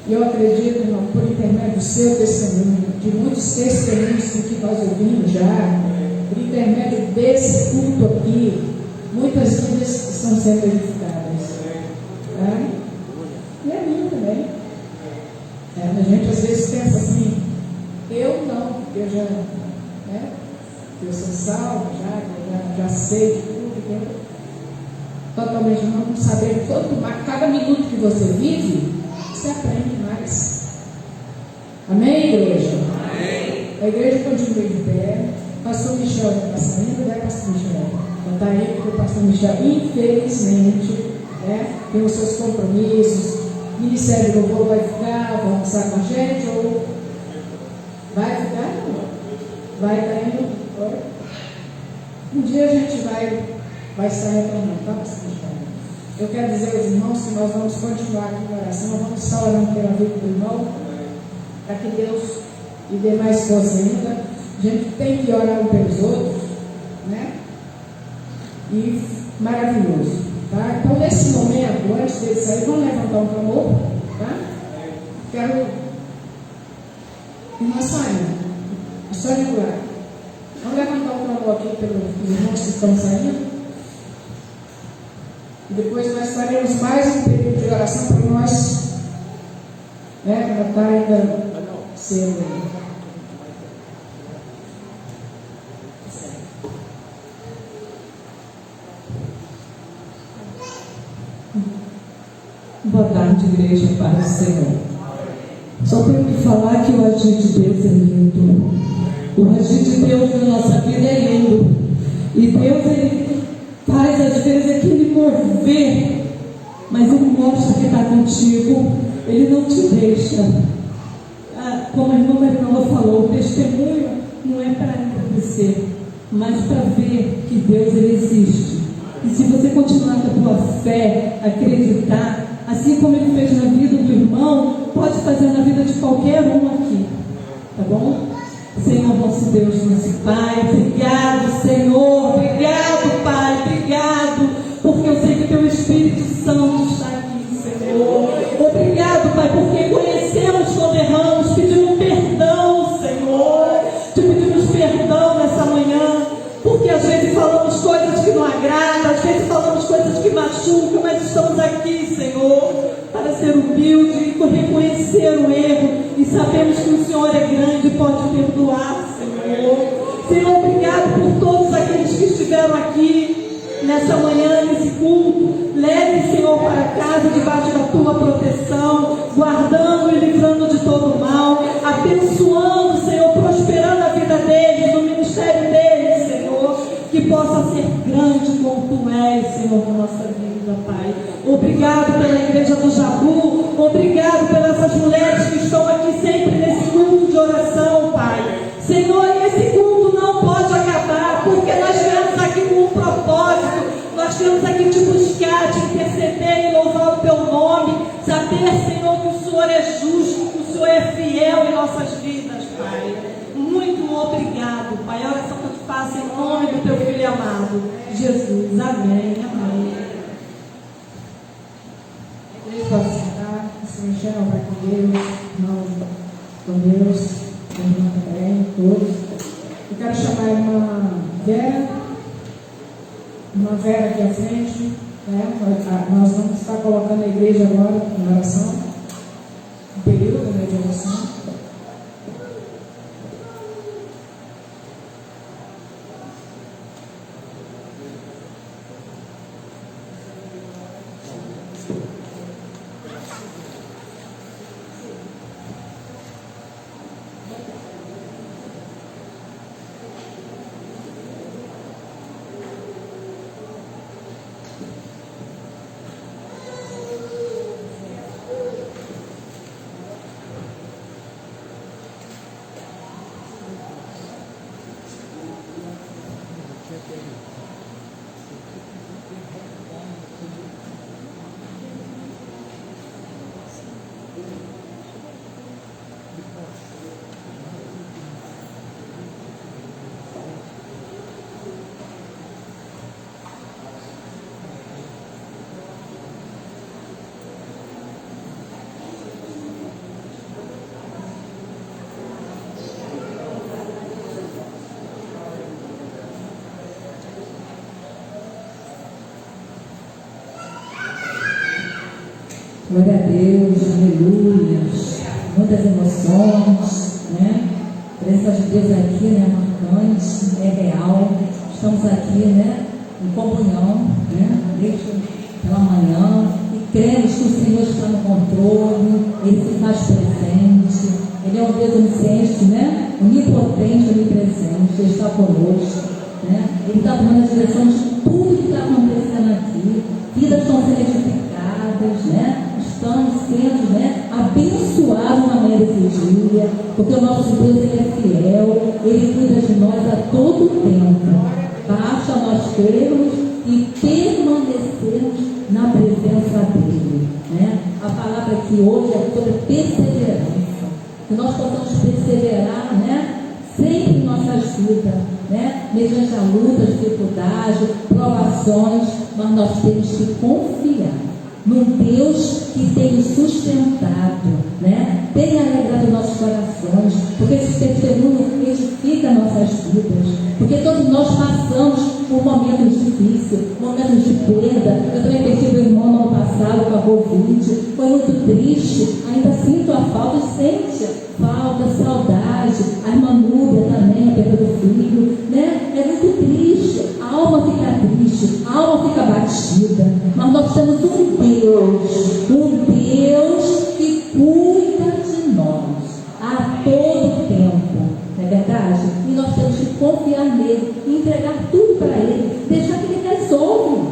E eu acredito, irmão, por intermédio do seu testemunho, de muitos testemunhos que nós ouvimos já, por intermédio desse culto aqui, muitas vidas estão sendo edificadas. Tá? E a minha também. A gente às vezes pensa assim, eu não, porque eu já, né, eu sou salvo, já sei de tudo, totalmente não saber cada minuto que você vive, você aprende mais. Amém, igreja? Amém. A igreja continua de pé. Pastor Michel está saindo, né, Pastor Michel? Então está aí porque o Pastor Michel, infelizmente, né, tem os seus compromissos. O Ministério do Louvor vai ficar, vai almoçar com a gente, ou vai ficar? Vai estar indo embora. Um dia a gente vai estar retornando, tá, Pastor Michel? Eu quero dizer aos irmãos que nós vamos continuar aqui na oração, nós vamos estar orando pela vida do irmão, para que Deus lhe dê mais força ainda. A gente tem que orar uns pelos outros, né? E maravilhoso, tá? Então, nesse momento, antes dele sair, vamos levantar um clamor, tá? Quero. Irmã Sônia, Sônia Goulart, vamos levantar um clamor aqui pelos irmãos que estão saindo. E depois nós faremos mais um período de oração para nós, né, para estar ainda cedo. Boa tarde, igreja, para o Senhor. Só tenho que falar que o agir de Deus é lindo. O agir de Deus na nossa vida é lindo. E Deus, Ele faz às vezes aquele mover, mas Ele mostra que está contigo, Ele não te deixa. Como a irmã Marinova falou, o testemunho não é para acontecer, mas para ver que Deus Ele existe. E se você continuar com a tua fé, acreditar, assim como Ele fez na vida do irmão, pode fazer na vida de qualquer um aqui, tá bom? Senhor, nosso Deus, nosso Pai, obrigado, Senhor, obrigado, Pai, obrigado, porque eu sei que Teu Espírito Santo está aqui, Senhor. Obrigado, Pai, porque conhecemos quando erramos, pedimos perdão, Senhor, te pedimos perdão nessa manhã, porque às vezes falamos coisas que não agradam, às vezes falamos coisas que machucam, mas estamos aqui, Senhor, para ser humilde e reconhecer o erro, e sabemos que o Senhor é grande e pode perdoar, Senhor. Senhor, obrigado por todos aqueles que estiveram aqui nessa manhã, nesse culto. Leve, Senhor, para casa debaixo da Tua proteção, guardando e livrando de todo o mal, abençoando, Senhor, prosperando a vida deles, no ministério deles, Senhor, que possa ser grande como Tu és, Senhor, na nossa vida, Pai. Obrigado pela igreja do Jabu, obrigado pelas essas mulheres que estão aqui sempre nesse culto de oração, Pai. Senhor, esse culto não pode acabar, porque nós viemos aqui com um propósito, nós viemos aqui te buscar, te interceder e louvar o Teu nome, saber, Senhor, que o Senhor é justo, que o Senhor é fiel em nossas vidas, Pai. Muito obrigado, Pai. A oração que eu te faço em nome do teu Filho amado, Jesus. Amém, amém. Deus pode sentar, se mexendo vai com Deus, irmãos com Deus, irmã também, todos. Eu quero chamar a irmã Vera aqui à frente, né? Nós vamos estar colocando a igreja agora em oração, um período, né, de oração. Glória a Deus, aleluia. Muitas emoções, né? A presença de Deus aqui, né? Marcante, é real. Estamos aqui, né? Em comunhão, né? Desde pela manhã. E cremos que o Senhor está no controle, Ele se faz presente. Ele é um Deus onisciente, né? Onipotente, onipresente. Ele está conosco, né? Ele está tomando a direção de tudo que está acontecendo aqui. Vidas estão sendo edificadas, né? Estamos sendo, né, abençoados na manhã desse dia, porque o nosso Deus, Ele é fiel, Ele cuida de nós a todo tempo. Basta nós crermos e permanecermos na presença dEle, né? A palavra aqui hoje é sobre perseverança, que nós possamos perseverar, né, sempre em nossas vidas, né, mediante a luta, dificuldade, provações, mas nós temos que confiar num Deus que tem nos sustentado, né? Tem alegrado nossos corações, porque esse testemunho edifica nossas vidas, porque todos nós passamos por momentos difíceis, momentos de perda. Eu também perdi meu irmão no ano passado com a Covid, foi muito triste, ainda sinto a falta, saudade, a irmã Núbia também, a perda do filho, né? É muito triste, a alma fica triste, a alma fica batida, mas nós temos um Deus que cuida de nós a todo tempo, não é verdade? E nós temos que confiar nele, entregar tudo para ele, deixar que ele resolva.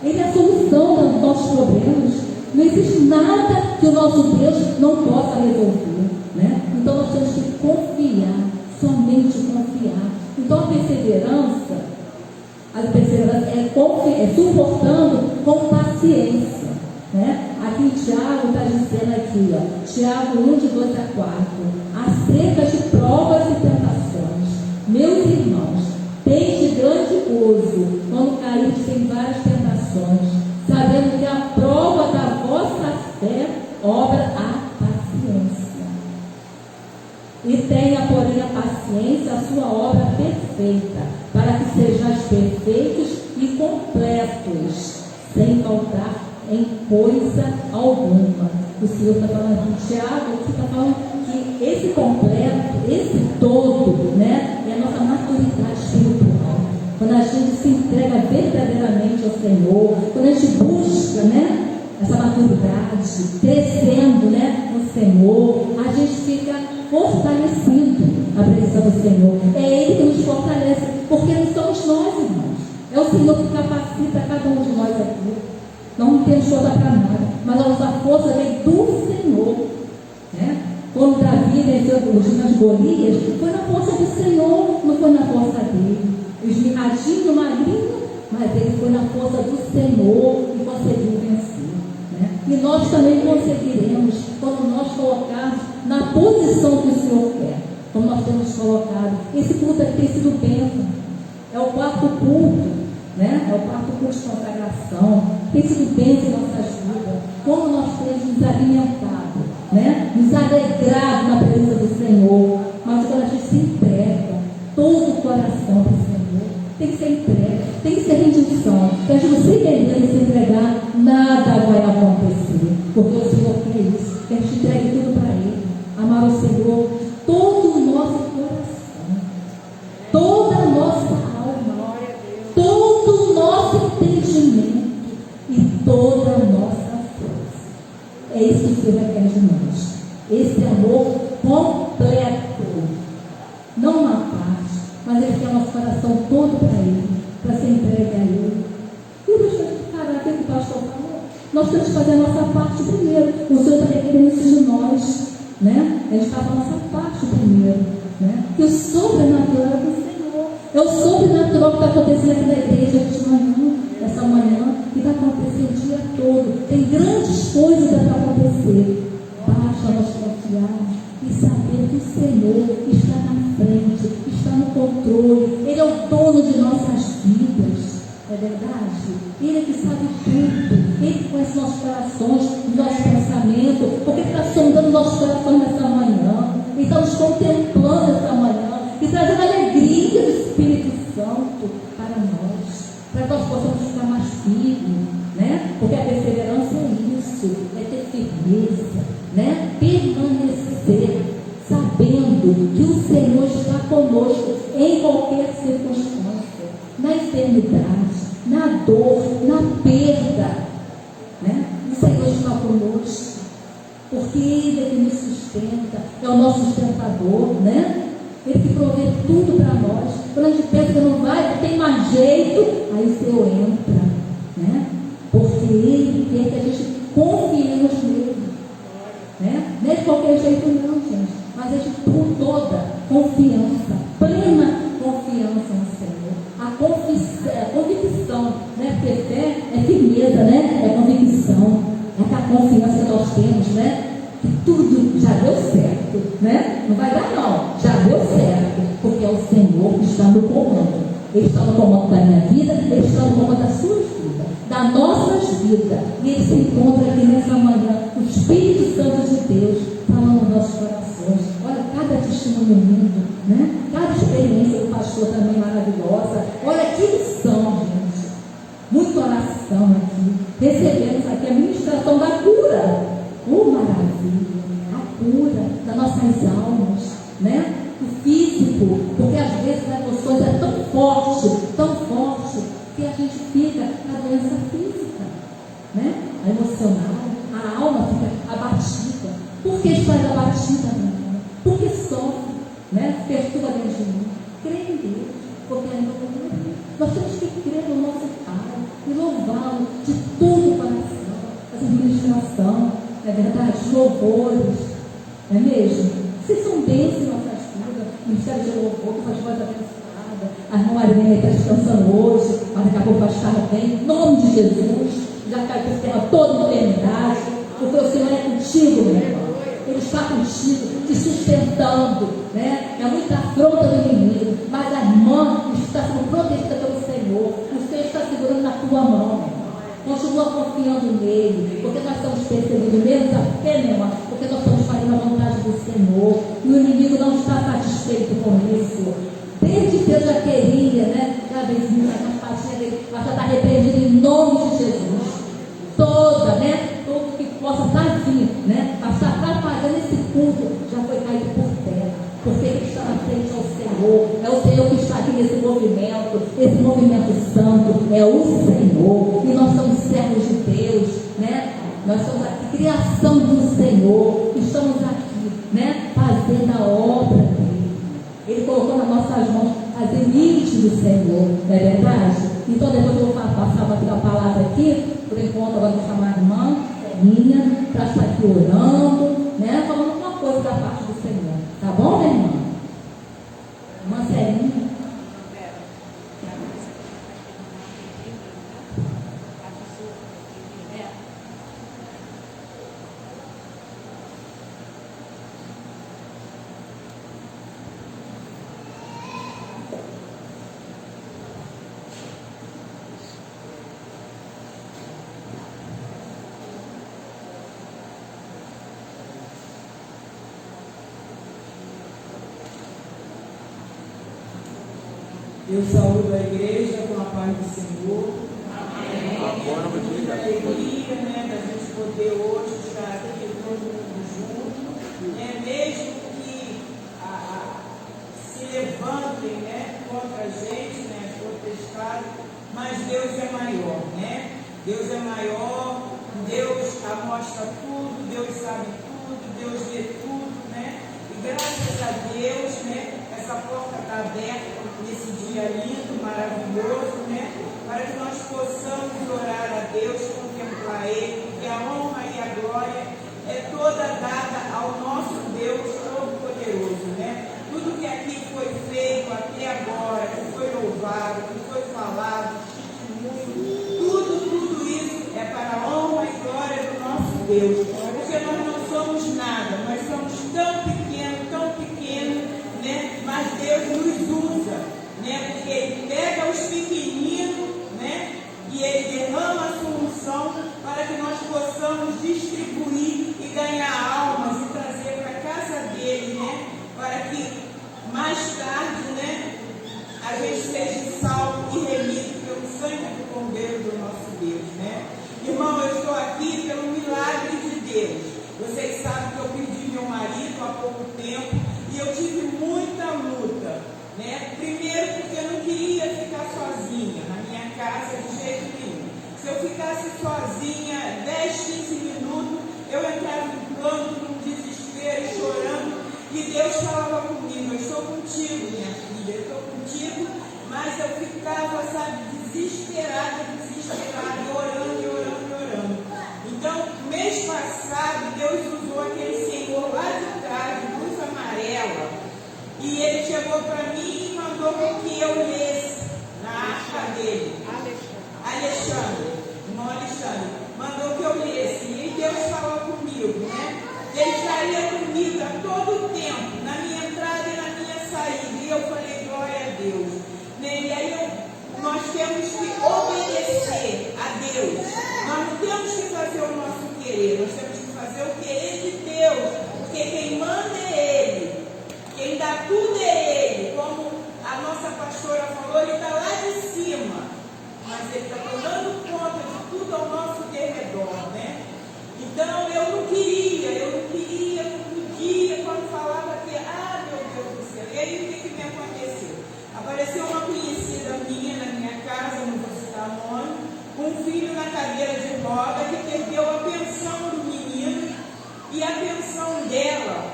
Ele é a solução dos nossos problemas. Não existe nada que o nosso Deus não possa resolver, né? Então nós temos que confiar, somente confiar. Então a perseverança é suportando com paciência, né? Aqui Tiago está dizendo aqui, ó, Tiago 1, de 2 a 4, acerca de provas e tentações. Meus irmãos, tende grande gozo quando caídes em várias tentações, sabendo que a prova da vossa fé obra a paciência. E tenha, porém, a paciência, a sua obra perfeita, para que sejais perfeitos e completos, sem faltar em coisa alguma. O Senhor está falando de Tiago, que está falando que esse completo, esse todo, né, é a nossa maturidade espiritual. Quando a gente se entrega verdadeiramente ao Senhor, quando a gente busca, né, essa maturidade, crescendo, né, no Senhor, a gente fica fortalecido na presença do Senhor. É Ele que nos fortalece, porque não somos nós, irmãos. É o Senhor que capacita cada um de nós aqui. Não temos força para nada, mas a nossa força vem do Senhor, né? Quando Davi venceu os gigantes Golias, foi na força do Senhor, não foi na força dele. Esmirradinho no marinho, mas ele foi na força do Senhor e conseguiu vencer, né? E nós também conseguiremos quando nós colocarmos na posição que o Senhor quer, como nós temos colocado. Esse culto aqui tem sido bênção. É o quarto culto, né? É o quarto culto de consagração. Tem sido bênção em nossas vidas. Como nós temos nos alimentado, né? Nos alegrado na presença do Senhor. Mas quando a gente se entrega, todo o coração para o Senhor, tem que ser entrega, tem que ser rendição. Se a gente se render e se entregar, nada vai acontecer. Porque o Senhor quer isso, que a gente entregue tudo para Ele. Amar o Senhor, todo o nosso coração, toda a nossa alma, todo o nosso entendimento e toda a nossa força. É isso que o Senhor requer de nós. Esse amor completo. Não uma parte, mas Ele quer nosso coração todo para Ele, para ser entregue a Ele. E deixa eu parar o que o pastor falou. Nós temos que fazer a nossa parte primeiro. O Senhor está requerendo isso de nós, né? A gente faz a nossa parte primeiro, né? E o sobrenatural é do Senhor. É o sobrenatural que está acontecendo aqui na igreja essa manhã, que vai acontecer o dia todo. Tem grandes coisas para acontecer. Basta nós confiarmos e saber que o Senhor está na frente, está no controle. Ele é o dono de nossas vidas. É verdade? Ele é que sabe tudo. Ele que conhece nossos corações, nossos pensamentos. Porque Ele está sondando nossos corações nessa manhã. Ele está nos contemplando essa manhã e trazendo a alegria do Espírito Santo para nós, para que nós possamos ficar mais firmes, né? Porque a perseverança é isso, é ter firmeza, né? Permanecer, sabendo que o Senhor está conosco em qualquer circunstância, na enfermidade, na dor, na perda, né? O Senhor está conosco, porque Ele é que nos sustenta, é o nosso sustentador, né? Ele que provê tudo para nós. Quando a gente pensa que não vai, que tem mais jeito, aí o Senhor entra, né? Porque Ele quer que a gente confiemos nele, né? Não é de qualquer jeito não, gente, mas é de toda confiança, plena confiança no Senhor. A convicção, né? Porque fé é firmeza, né? É convicção, é aquela confiança que nós temos, né? Que tudo já deu certo, né? Não vai dar não, já deu certo, porque é o Senhor que está no comando. Ele está no comando da minha vida, Ele está no comando da sua vida, das nossas vidas. E Ele se encontra aqui nessa manhã, o Espírito Santo de Deus, falando nos nossos corações. Olha, cada testemunho lindo, né? Cada experiência do pastor também maravilhosa. Olha que lição, gente. Muita oração aqui. Recebemos aqui a ministração da cura. Maravilha, a cura das nossas almas, né? O físico, porque às vezes as emoções é tão forte, que a gente fica na doença física, né? A emocional, a alma fica abatida. Por que está abatida, minha alma? Porque sofre, né? Perturba dentro de mim. Crê em Deus, porque ainda não morreu. Nós temos que crer no nosso Pai e louvá-lo de todo o coração, fazer ministração. É verdade? Louvores, não é mesmo? Vocês são bênçãos em nossas vidas. O Ministério de Louvor, que faz voz abençoada. A irmã Marinha está descansando hoje, mas daqui a pouco vai estar bem. Em nome de Jesus, já cai por terra toda eternidade, porque o Senhor é contigo, meu irmão. Ele está contigo, te sustentando, né? É muita afronta do inimigo, mas a irmã está sendo protegida pelo Senhor. O Senhor está segurando na tua mão, meu irmão. Continua confiando nele, porque nós estamos perseguindo mesmo, sabe por quê, meu irmão? Porque nós estamos fazendo a vontade do Senhor, e o inimigo não está satisfeito com isso. Desde que eu já queria, né? Já vizinha, nas patinhas dele, mas já está repreendido em nome de Jesus. Toda, né? Tudo que possa estar vindo, né? Mas está atrapalhando esse culto, já foi caído por terra. Porque ele está na frente ao Senhor, é o Senhor que está aqui nesse movimento santo, é o Senhor, e nós somos servos de Deus, né? Nós somos aqui, criação do Senhor, estamos aqui, né? Fazendo a obra dele. Ele colocou nas nossas mãos fazer íntimo do Senhor, não é verdade? Então depois eu vou passar a palavra aqui, por enquanto agora vou chamar a irmã minha, para estar aqui orando, né? Falando uma coisa da parte do Senhor. Tá bom, minha irmã? Irmã Celinha. Eu saúdo a igreja com a paz do Senhor. Agora eu vou te ligar. A alegria, né, da gente poder hoje estar aqui todo mundo junto, né, mesmo que se levantem, né, contra a gente, né, protestado, mas Deus é maior, né? Deus é maior, Deus mostra tudo, Deus sabe tudo, Deus vê tudo, né? E graças a Deus, né, essa porta está aberta nesse dia lindo, maravilhoso, né? Para que nós possamos orar a Deus, contemplar Ele, porque a honra e a glória é toda dada ao nosso Deus Todo-Poderoso, né? Tudo que aqui foi feito até agora, que foi louvado, que foi falado, tudo isso é para a honra e glória do nosso Deus, porque nós não somos nada, nós somos tão pequenos, né? Mas Deus nos usa, né? Porque Ele pega os pequeninos, né? E Ele derrama a sua unção para que nós possamos distribuir e ganhar almas e trazer para a casa dele, né? Para que mais tarde, né, a gente seja salvo e remido pelo sangue do Cordeiro do nosso Deus, né? Irmão, eu estou aqui pelo milagre de Deus. Vocês sabem que eu perdi meu marido há pouco tempo e eu tive muita luta, né? Primeiro porque eu não queria ficar sozinha na minha casa de jeito nenhum. Se eu ficasse sozinha 10, 15 minutos, eu entrava em pranto, num desespero, chorando, e Deus falava comigo: eu estou contigo, minha filha, eu estou contigo, mas eu ficava, sabe, desesperada, orando. Então, mês passado, Deus usou aquele senhor lá de trás, de blusa amarela, e ele chegou para mim e mandou que eu lesse na arca dele. Alexandre, irmão Alexandre, mandou que eu lesse, e Deus falou comigo, né? Ele estaria comigo a todo tempo, na minha entrada e na minha saída, e eu falei: glória a Deus, né? E aí nós temos que obedecer a Deus, nós não temos que fazer o nosso querer, nós temos que fazer o querer de Deus, porque quem manda é Ele, quem dá tudo é Ele, como a nossa pastora falou, Ele está lá de cima, mas Ele está tomando conta de tudo ao nosso derredor, né? Então eu não podia, quando falava que, meu Deus do céu, e aí o que me aconteceu? Apareceu uma conhecida minha na minha casa, não vou citar nome, com um filho na cadeira de roda que perdeu a pensão do menino, e a pensão dela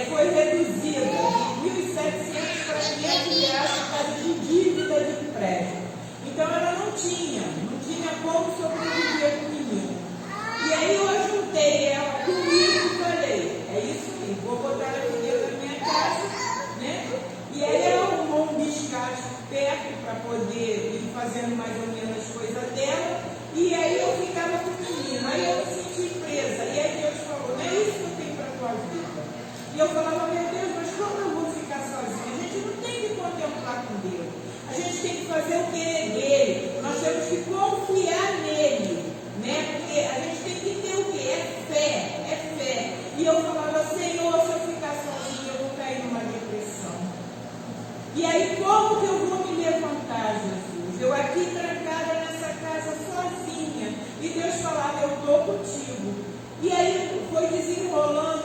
foi reduzida de 1.700 para 500 reais por causa de dívida de empréstimo. Então ela não tinha como sobreviver com o menino. E aí eu juntei ela comigo e falei: é isso aí, vou botar ela aqui dentro da minha casa, né? E aí ela arrumou um biscate perto para poder ir fazendo mais ou menos as coisas dela, e aí eu ficava com o menino, aí eu me senti presa, e aí Deus falou: não é isso que eu tenho para a tua vida. E eu falava: meu Deus, mas como eu vou ficar sozinha? A gente não tem que contemplar com Deus, a gente tem que fazer o querer dele, nós temos que confiar nele, né? Porque a gente tem que ter o que? É fé. E eu falava: Senhor, se eu ficar sozinha, eu vou cair numa depressão. E aí, como que eu vou me levantar, Jesus? Eu aqui trancada nessa casa sozinha. E Deus falava: eu estou contigo. E aí foi desenrolando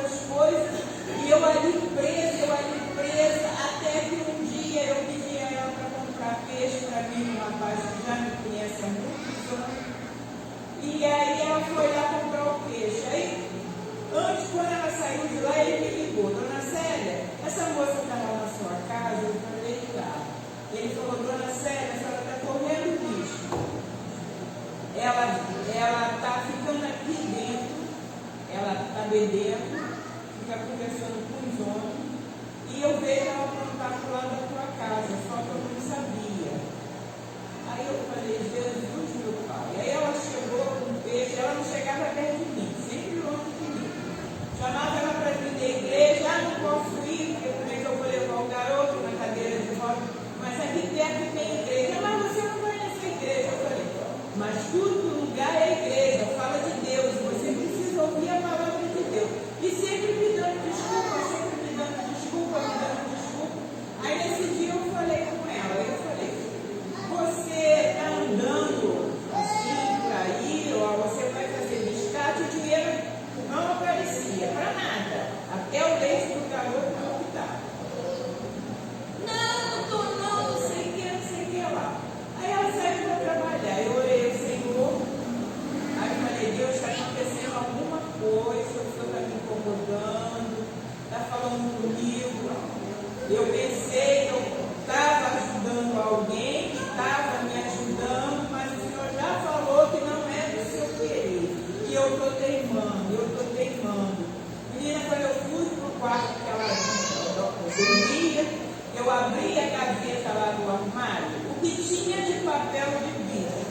as coisas. E eu ali presa, até que um dia eu pedi a ela para comprar peixe para mim, um rapaz que já me conhece há muitos anos. E aí ela foi lá comprar o peixe. Aí, antes, quando ela saiu de lá, ele me ligou: dona Célia, essa moça está lá na sua casa? Eu falei: tá. Ele falou: dona Célia, a senhora está correndo risco. Ela está ficando aqui dentro, ela está bebendo, fica conversando com os homens, e eu vejo ela plantar para o lado da tua casa, só que eu não sabia. Aí eu falei: Jesus, meu pai. Aí ela chegou com o peixe, ela não chegava perto de mim, sempre longe de mim. Chamava ela para vir da igreja: não posso ir, porque como é que eu vou levar o garoto na cadeira de roda? Mas aqui perto tem igreja. Mas você não conhece a igreja. Eu falei: mas tudo lugar é igreja, fala de Deus, você precisa ouvir a palavra de Deus. E sempre me dando desculpa. Aí nesse nesse dia eu falei com ela, eu falei, você está andando assim por aí, ó, você vai fazer biscate, o dinheiro não aparecia para nada. Até o leite do garoto não optava. Não tô não sei o que lá. Aí ela saiu para trabalhar, eu orei ao Senhor, aí eu falei, Deus, está acontecendo alguma coisa, o Senhor está me incomodando, está falando comigo. Eu pensei, eu estava ajudando alguém que estava me ajudando, mas o Senhor já falou que não é do seu querer. E eu estou teimando. Menina, quando eu fui para o quarto que ela dormia, eu abri a gaveta lá do armário, o que tinha de papel de vidro.